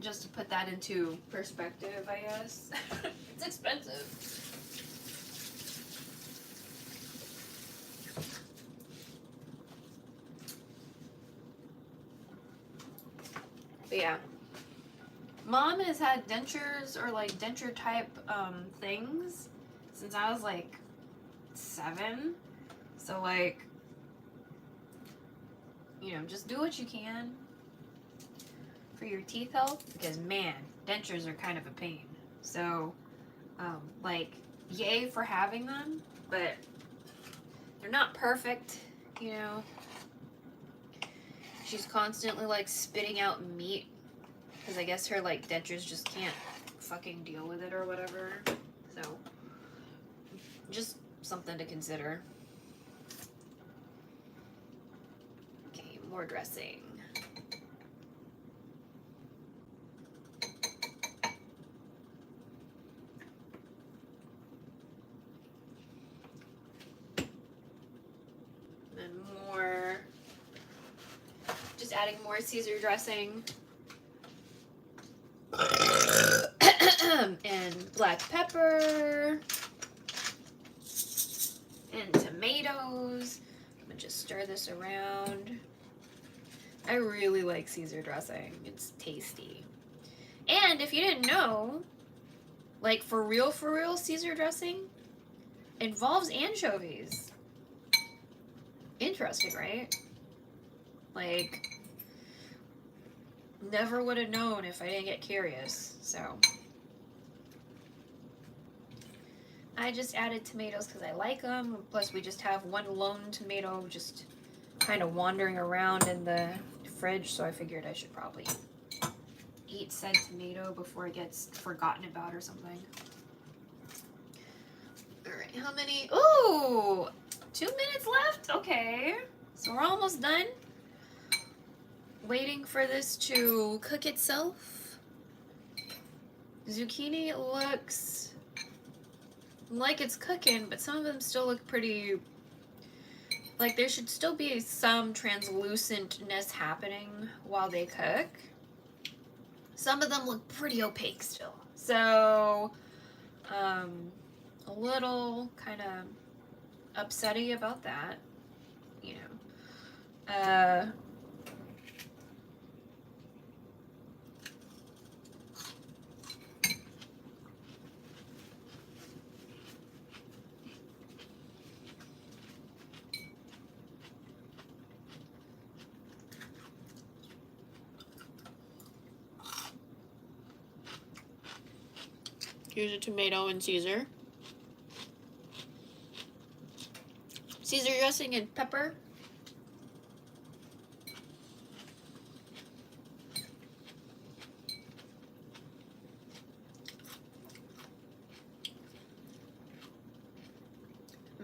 just to put that into perspective, I guess. It's expensive. But yeah. Mom has had dentures or like denture type things since I was like 7. So like, you know, just do what you can for your teeth health, because man, dentures are kind of a pain. So like, yay for having them, but they're not perfect, you know. She's constantly like spitting out meat because I guess her like dentures just can't fucking deal with it or whatever. So just something to consider. Okay, more dressing. And more, just adding more Caesar dressing. And black pepper. And tomatoes. I'm gonna just stir this around. I really like Caesar dressing. It's tasty. And if you didn't know, like for real, Caesar dressing involves anchovies. Interesting, right? Like, never would have known if I didn't get curious, so. I just added tomatoes because I like them. Plus, we just have one lone tomato just kind of wandering around in the fridge, so I figured I should probably eat said tomato before it gets forgotten about or something. Alright, how many? Ooh! 2 minutes left? Okay. So we're almost done. Waiting for this to cook itself. Zucchini looks like it's cooking, but some of them still look pretty, like there should still be some translucentness happening while they cook. Some of them look pretty opaque still. So, a little kind of upsetty about that, you know. Here's a tomato and Caesar. Caesar dressing and pepper.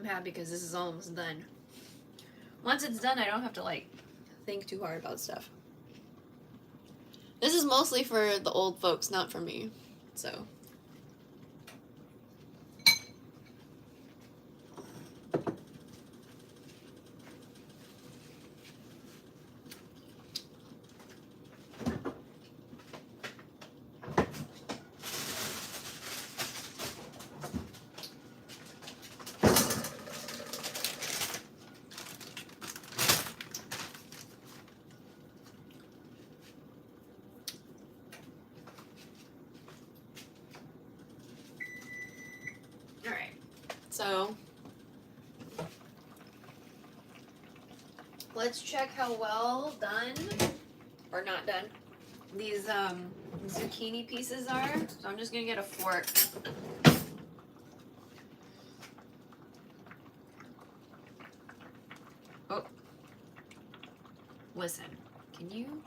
happy because this is almost done. Once it's done, I don't have to like think too hard about stuff. This is mostly for the old folks, not for me. So. So, let's check how well done, or not done, these zucchini pieces are. So I'm just gonna get a fork. Oh, listen, can you,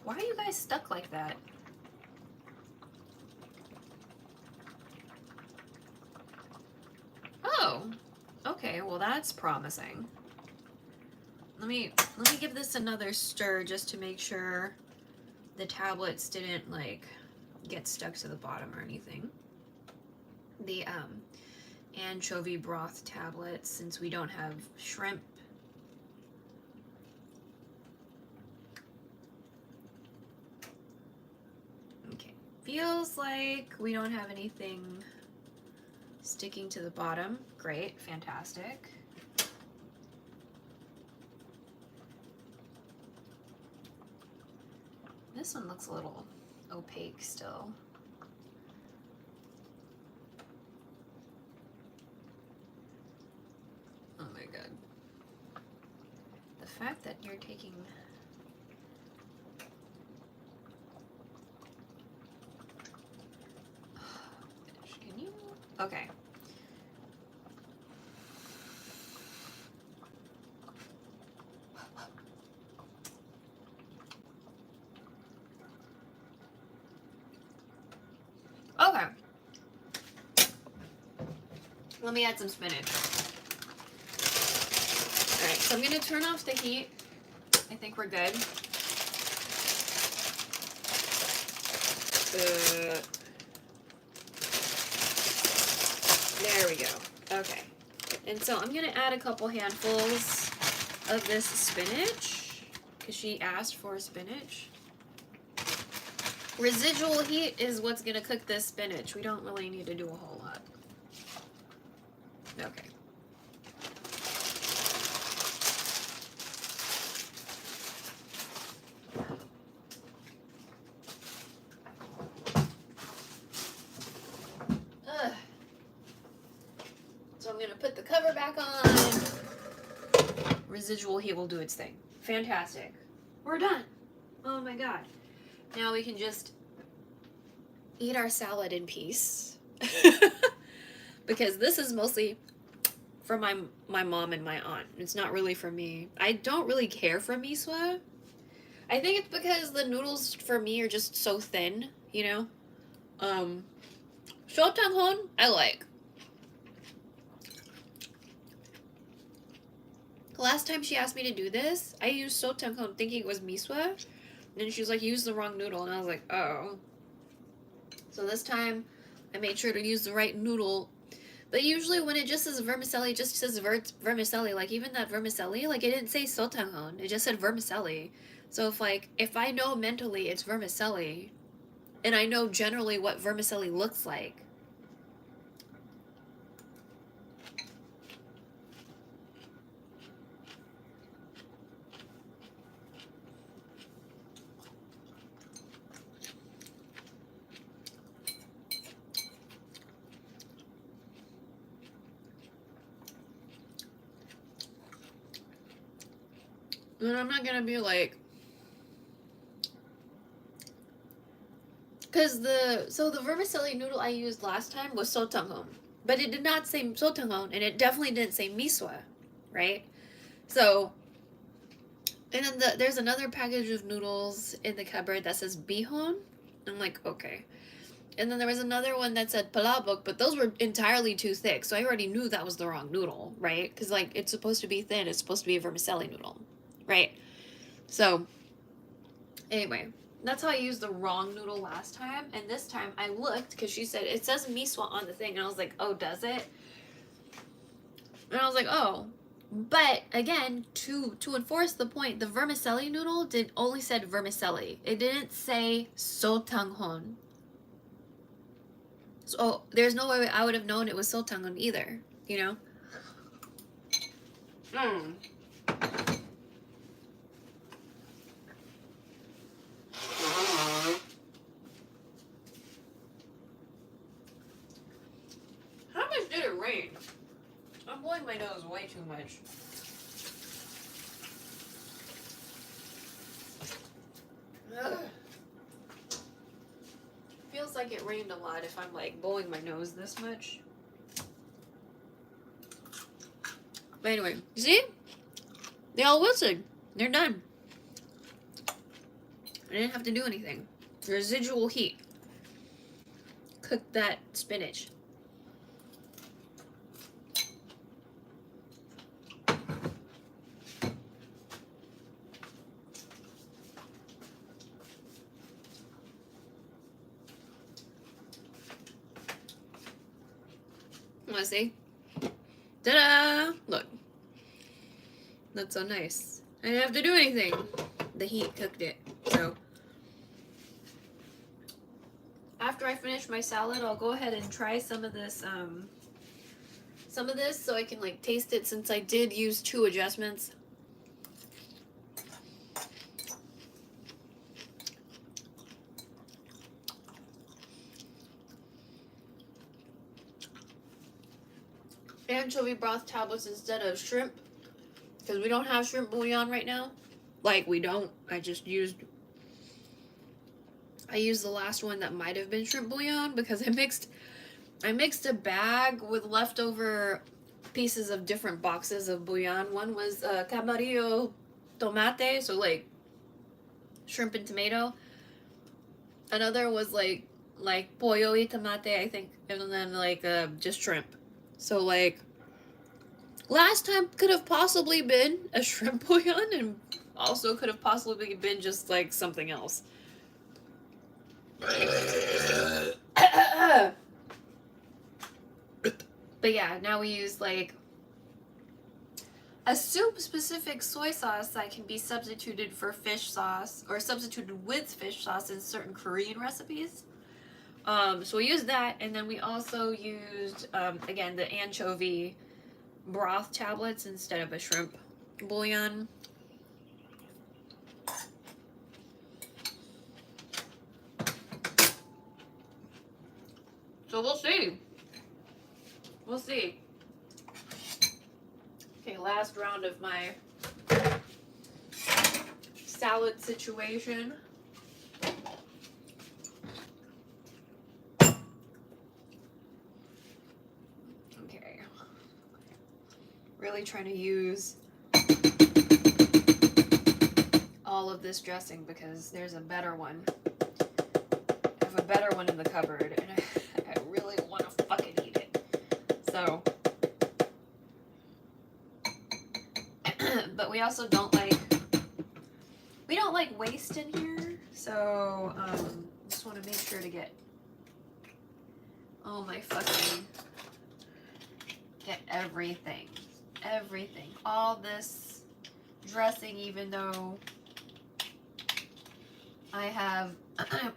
why are you guys stuck like that? Oh, okay, well that's promising. Let me give this another stir just to make sure the tablets didn't like get stuck to the bottom or anything. The anchovy broth tablets, since we don't have shrimp. Okay, feels like we don't have anything sticking to the bottom. Great, fantastic. This one looks a little opaque still. Oh my god. The fact that you're taking... Can you... Okay. Okay. Let me add some spinach. Alright, so I'm going to turn off the heat. I think we're good. There we go. Okay. And so I'm going to add a couple handfuls of this spinach, because she asked for spinach. Residual heat is what's going to cook this spinach. We don't really need to do a whole lot. Okay. Ugh. So I'm going to put the cover back on. Residual heat will do its thing. Fantastic. We're done. Oh my god. Now we can just eat our salad in peace. Because this is mostly for my mom and my aunt. It's not really for me. I don't really care for Misua. I think it's because the noodles for me are just so thin, you know? Shotanghon, I like. Last time she asked me to do this, I used Shotanghon thinking it was Misua. And then she was like, you used the wrong noodle. And I was like, oh. So this time, I made sure to use the right noodle. But usually when it just says vermicelli, it just says vermicelli. Like, even that vermicelli, like, it didn't say Shotanghon. It just said vermicelli. So if I know mentally it's vermicelli, and I know generally what vermicelli looks like, then I'm not gonna be like, because the vermicelli noodle I used last time was Shotanghon, but it did not say Shotanghon, and it definitely didn't say Misua, right? So, and then there's another package of noodles in the cupboard that says Bihon. I'm like, okay. And then there was another one that said palabok, but those were entirely too thick. So I already knew that was the wrong noodle, right? Because, like, it's supposed to be thin. It's supposed to be a vermicelli noodle, right? So, anyway, that's how I used the wrong noodle last time. And this time I looked because she said, it says Misua on the thing. And I was like, oh, does it? And I was like, oh. But, again, to enforce the point, the vermicelli noodle only said vermicelli. It didn't say sotanghon. So there's no way I would have known it was sotanghon either, you know? Hmm. How much did it rain? I'm blowing my nose way too much. Ugh. Feels like it rained a lot if I'm like blowing my nose this much. But anyway, you see? They all wilted. They're done. I didn't have to do anything. Residual heat. Cook that spinach. Wanna see? Ta-da! Look. That's so nice. I didn't have to do anything. The heat cooked it. So after I finish my salad, I'll go ahead and try some of this so I can like taste it, since I did use 2 adjustments. Anchovy broth tablets instead of shrimp, because we don't have shrimp bouillon right now. Like, we don't. I used the last one that might have been shrimp bouillon, because I mixed a bag with leftover pieces of different boxes of bouillon. One was camarillo tomate, so like shrimp and tomato. Another was like pollo y tomate, I think, and then like just shrimp. So like last time could have possibly been a shrimp bouillon, and also could have possibly been just like something else. But yeah, now we use like a soup specific soy sauce that can be substituted for fish sauce, or substituted with fish sauce in certain Korean recipes. So we used that, and then we also used again the anchovy broth tablets instead of a shrimp bouillon. So we'll see. We'll see. Okay, last round of my salad situation. Okay. Really trying to use all of this dressing because there's a better one. I have a better one in the cupboard, and I really want to fucking eat it. So, but we also don't like waste in here. So, just want to make sure to get everything, all this dressing, even though I have,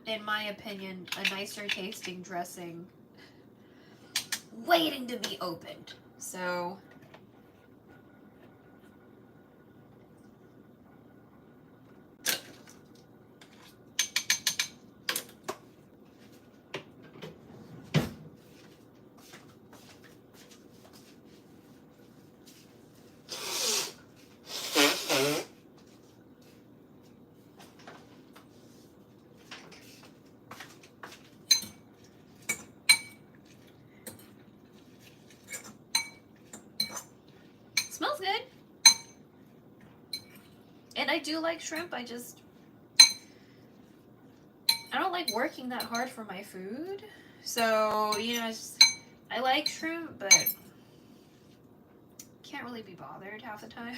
in my opinion, a nicer tasting dressing waiting to be opened. So smells good. And I do like shrimp. I just I don't like working that hard for my food. So, you know, I like shrimp, but can't really be bothered half the time.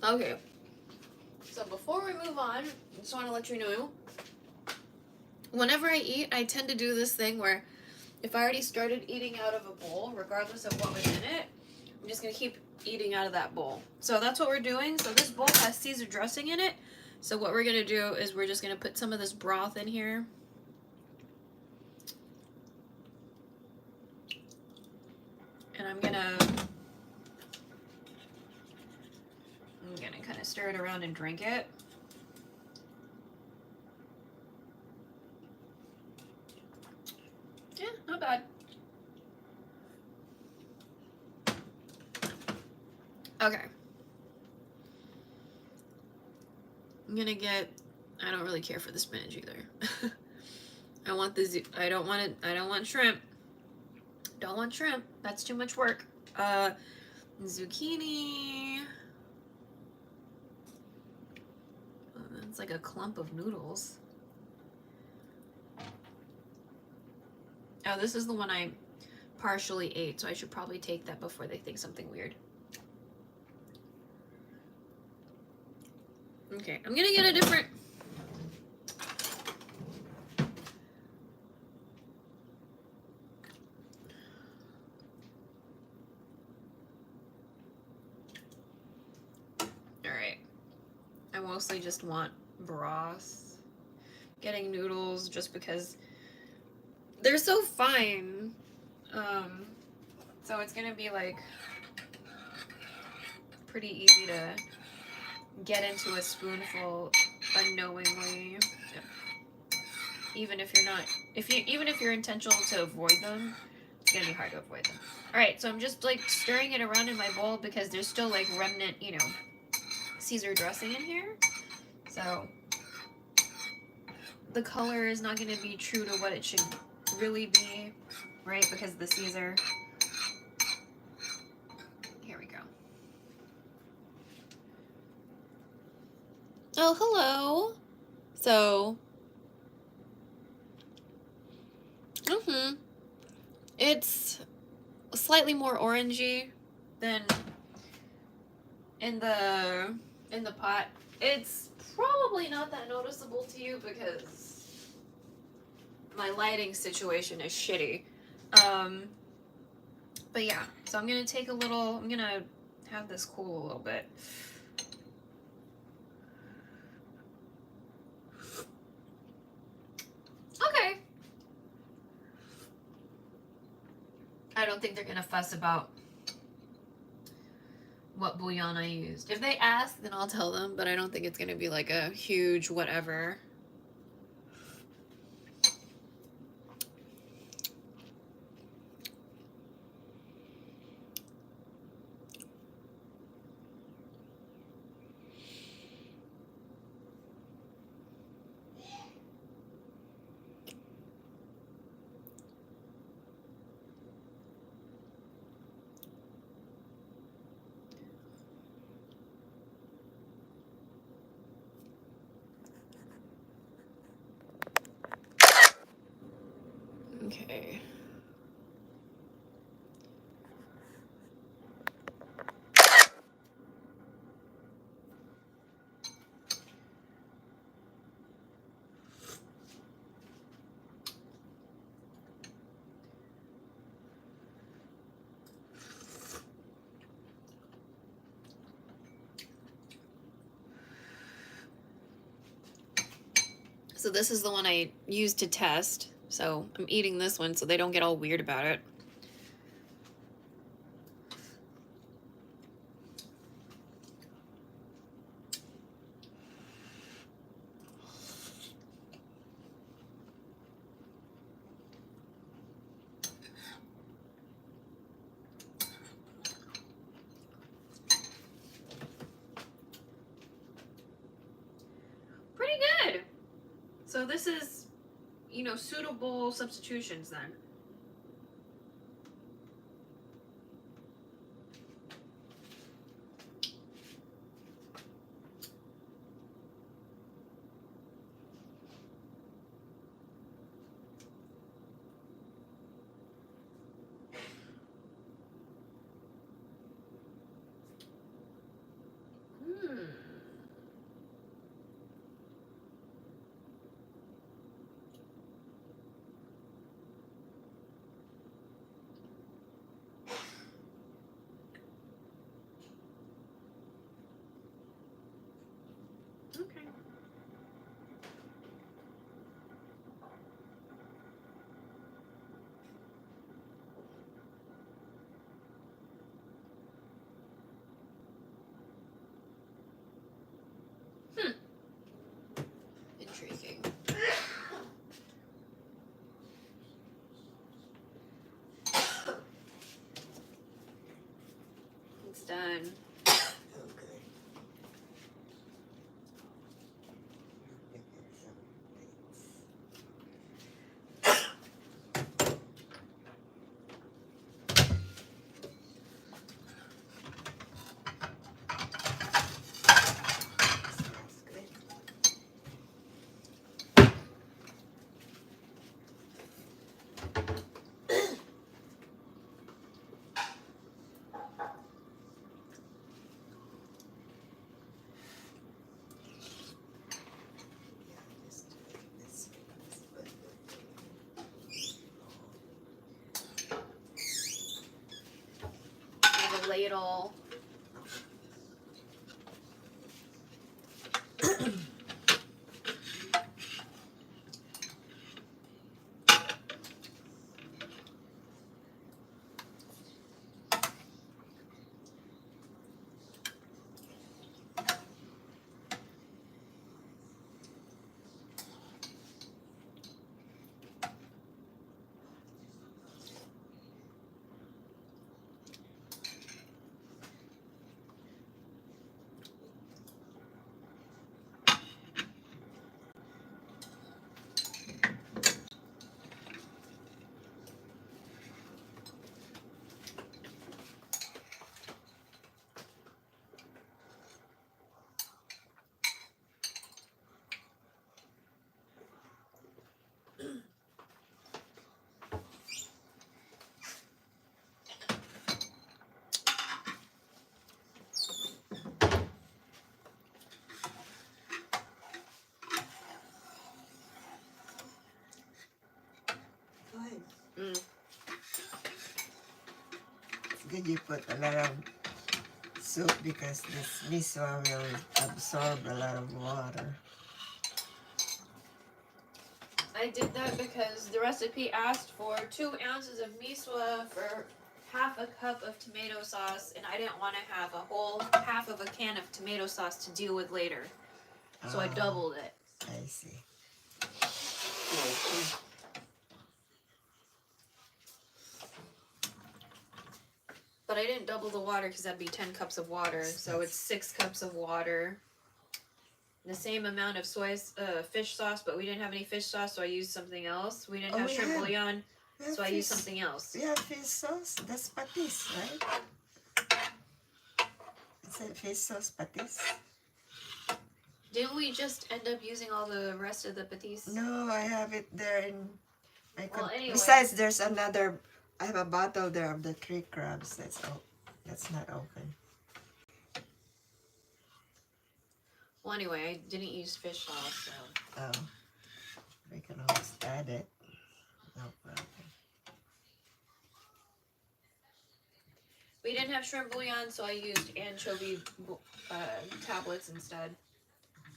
Okay, so before we move on, I just want to let you know, whenever I eat, I tend to do this thing where if I already started eating out of a bowl, regardless of what was in it, I'm just going to keep eating out of that bowl. So that's what we're doing. So this bowl has Caesar dressing in it. So what we're going to do is we're just going to put some of this broth in here. And I'm going to kind of stir it around and drink it. Yeah, not bad. Okay. I'm gonna get, I don't really care for the spinach either. I want I don't want shrimp. Don't want shrimp. That's too much work. Zucchini. Oh, that's like a clump of noodles. Oh, this is the one I partially ate, so I should probably take that before they think something weird. Okay, I'm gonna get a different... Alright. I mostly just want broth. Getting noodles just because they're so fine. So it's gonna be like pretty easy to get into a spoonful unknowingly. Even if you're not, even if you're intentional to avoid them, it's gonna be hard to avoid them. All right, so I'm just like stirring it around in my bowl because there's still like remnant, you know, Caesar dressing in here. So the color is not gonna be true to what it should really be, right? Because the Caesar. Here we go. Oh, hello. So, it's slightly more orangey than in the pot. It's probably not that noticeable to you because my lighting situation is shitty. But But yeah, so I'm gonna take a little, I'm gonna have this cool a little bit. Okay. I don't think they're gonna fuss about what bouillon I used. If they ask, then I'll tell them, but I don't think it's gonna be like a huge whatever. Okay. So this is the one I used to test. So I'm eating this one so they don't get all weird about it. Pretty good. So this is, you know, suitable substitutions then. Okay. Intriguing. It's done. Ladle. good you put a lot of soup because this misua will absorb a lot of water. I did that because the recipe asked for 2 ounces of misua for half a cup of tomato sauce, and I didn't want to have a whole half of a can of tomato sauce to deal with later. So I doubled it. I see. But I didn't double the water because that'd be 10 cups of water. So it's 6 cups of water. The same amount of fish sauce, but we didn't have any fish sauce, so I used something else. We didn't have shrimp bouillon, so I used something else. We have fish sauce. That's patis, right? Is it fish sauce patis? Didn't we just end up using all the rest of the patis? No, I have it there in my anyway. Besides, there's another. I have a bottle there of the 3 crabs. That's not open. Well, anyway, I didn't use fish sauce, so. Oh, we can always add it. No problem. We didn't have shrimp bouillon, so I used anchovy tablets instead.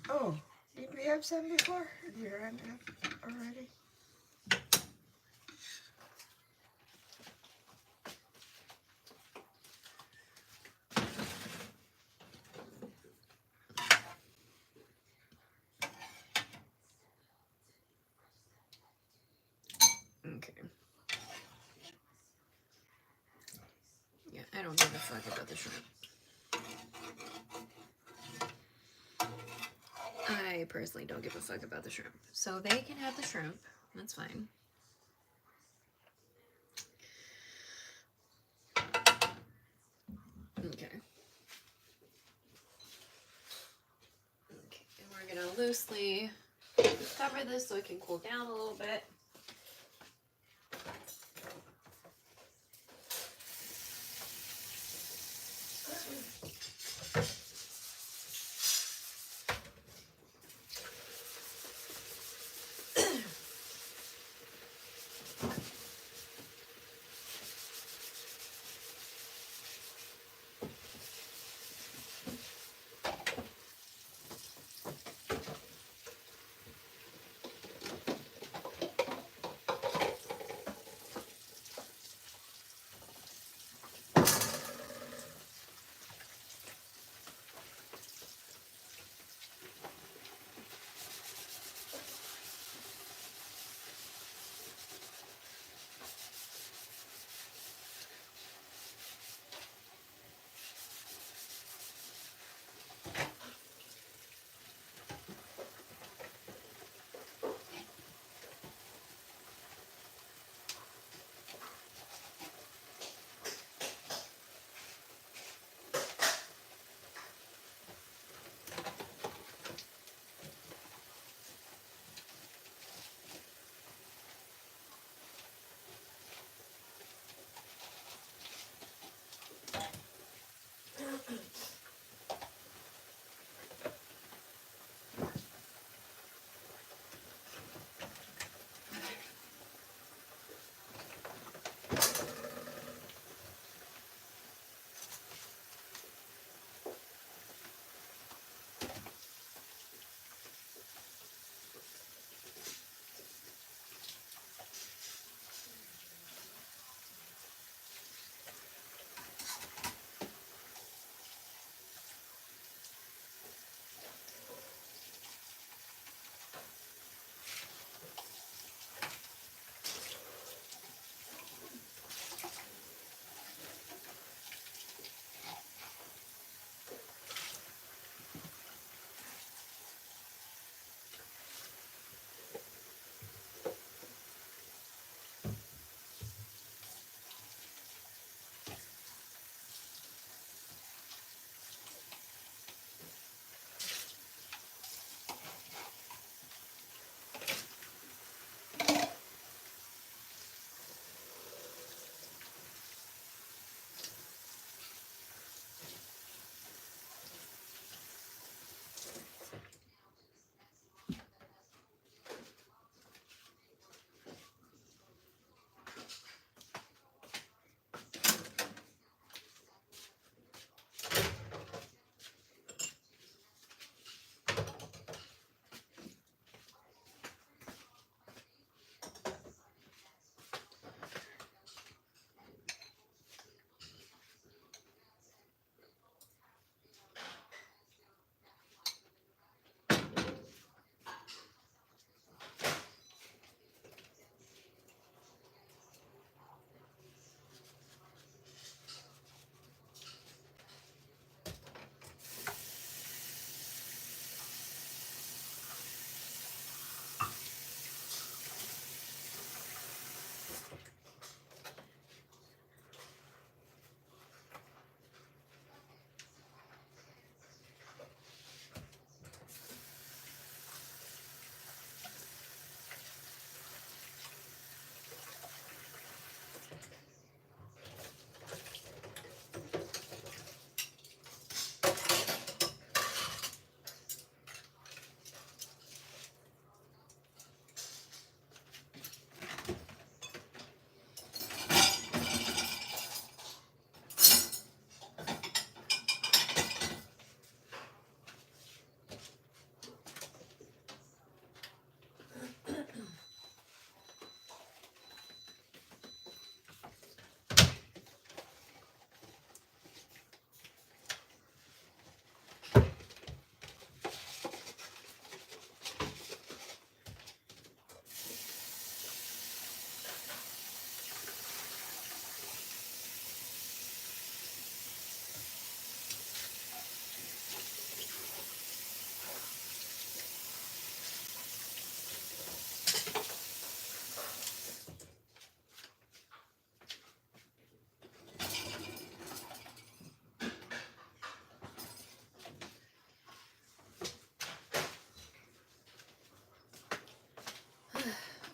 Oh, did we have some before? Did we run out already? Okay. Yeah, I don't give a fuck about the shrimp. I personally don't give a fuck about the shrimp. So they can have the shrimp. That's fine. Okay. Okay, and we're gonna loosely cover this so it can cool down a little bit.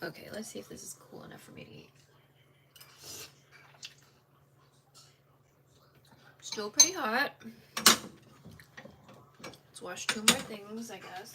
Okay, let's see if this is cool enough for me to eat. Still pretty hot. Let's wash 2 more things, I guess.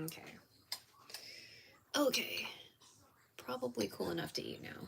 Okay. Okay. Probably cool enough to eat now.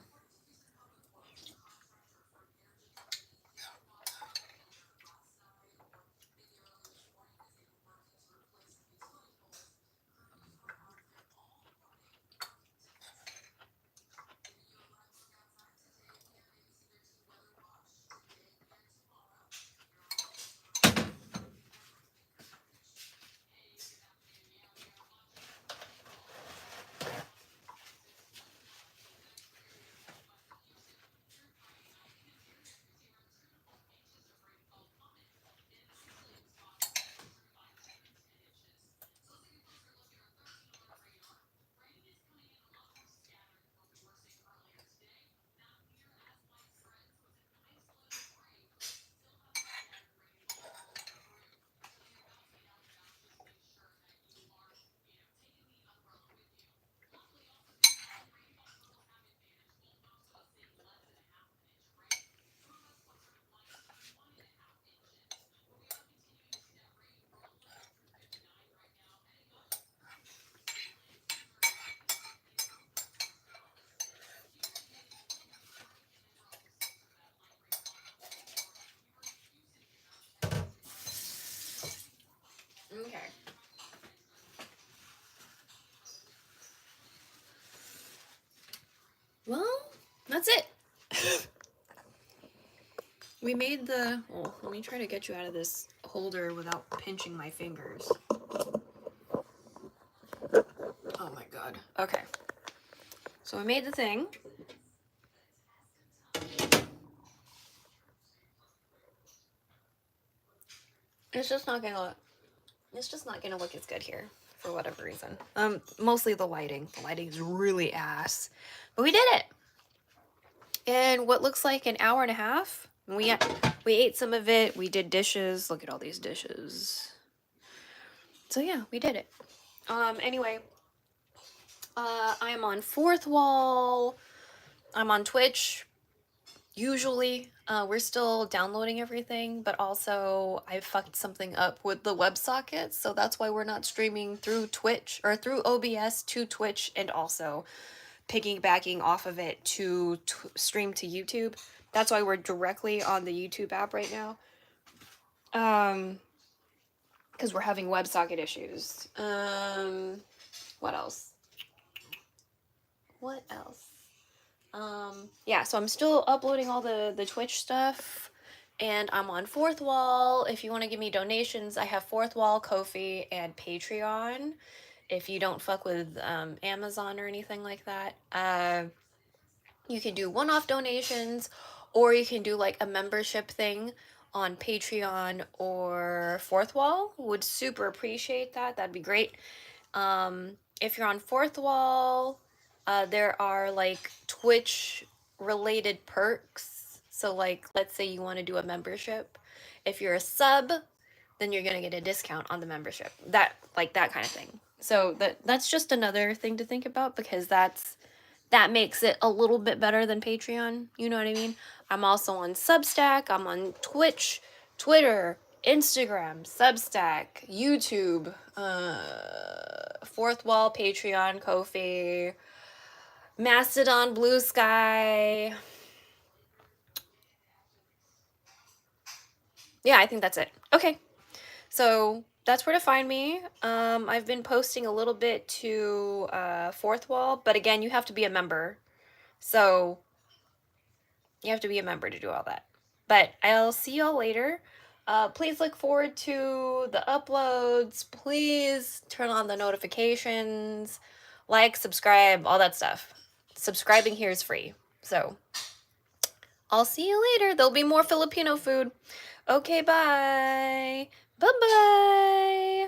Okay. Well, that's it. We made the... Oh, let me try to get you out of this holder without pinching my fingers. Oh my god. Okay. So I made the thing. It's just not gonna look as good here. for whatever reason. Mostly the lighting. The lighting is really ass. But we did it! In what looks like an hour and a half. We ate some of it. We did dishes. Look at all these dishes. So yeah, we did it. Anyway, I am on Fourth Wall. I'm on Twitch. Usually, we're still downloading everything, but also I fucked something up with the WebSocket, so that's why we're not streaming through Twitch or through OBS to Twitch, and also piggybacking off of it to stream to YouTube. That's why we're directly on the YouTube app right now. Because we're having WebSocket issues. What else? What else? Yeah, so I'm still uploading all the Twitch stuff, and I'm on Fourth Wall. If you want to give me donations, I have Fourth Wall, Ko-fi, and Patreon. If you don't fuck with Amazon or anything like that, you can do one-off donations, or you can do like a membership thing on Patreon or Fourth Wall. Would super appreciate that. That'd be great. If you're on Fourth Wall, there are like Twitch related perks. So like, let's say you want to do a membership. If you're a sub, then you're gonna get a discount on the membership. That kind of thing. So that's just another thing to think about, because that makes it a little bit better than Patreon. You know what I mean? I'm also on Substack. I'm on Twitch, Twitter, Instagram, Substack, YouTube, Fourth Wall, Patreon, Ko-fi, Mastodon, Blue Sky. Yeah, I think that's it. Okay. So that's where to find me. I've been posting a little bit to Fourth Wall, but again, you have to be a member. So you have to be a member to do all that. But I'll see y'all later. Please look forward to the uploads. Please turn on the notifications. Like, subscribe, all that stuff. Subscribing here is free. So I'll see you later. There'll be more Filipino food. Okay, bye. Bye-bye.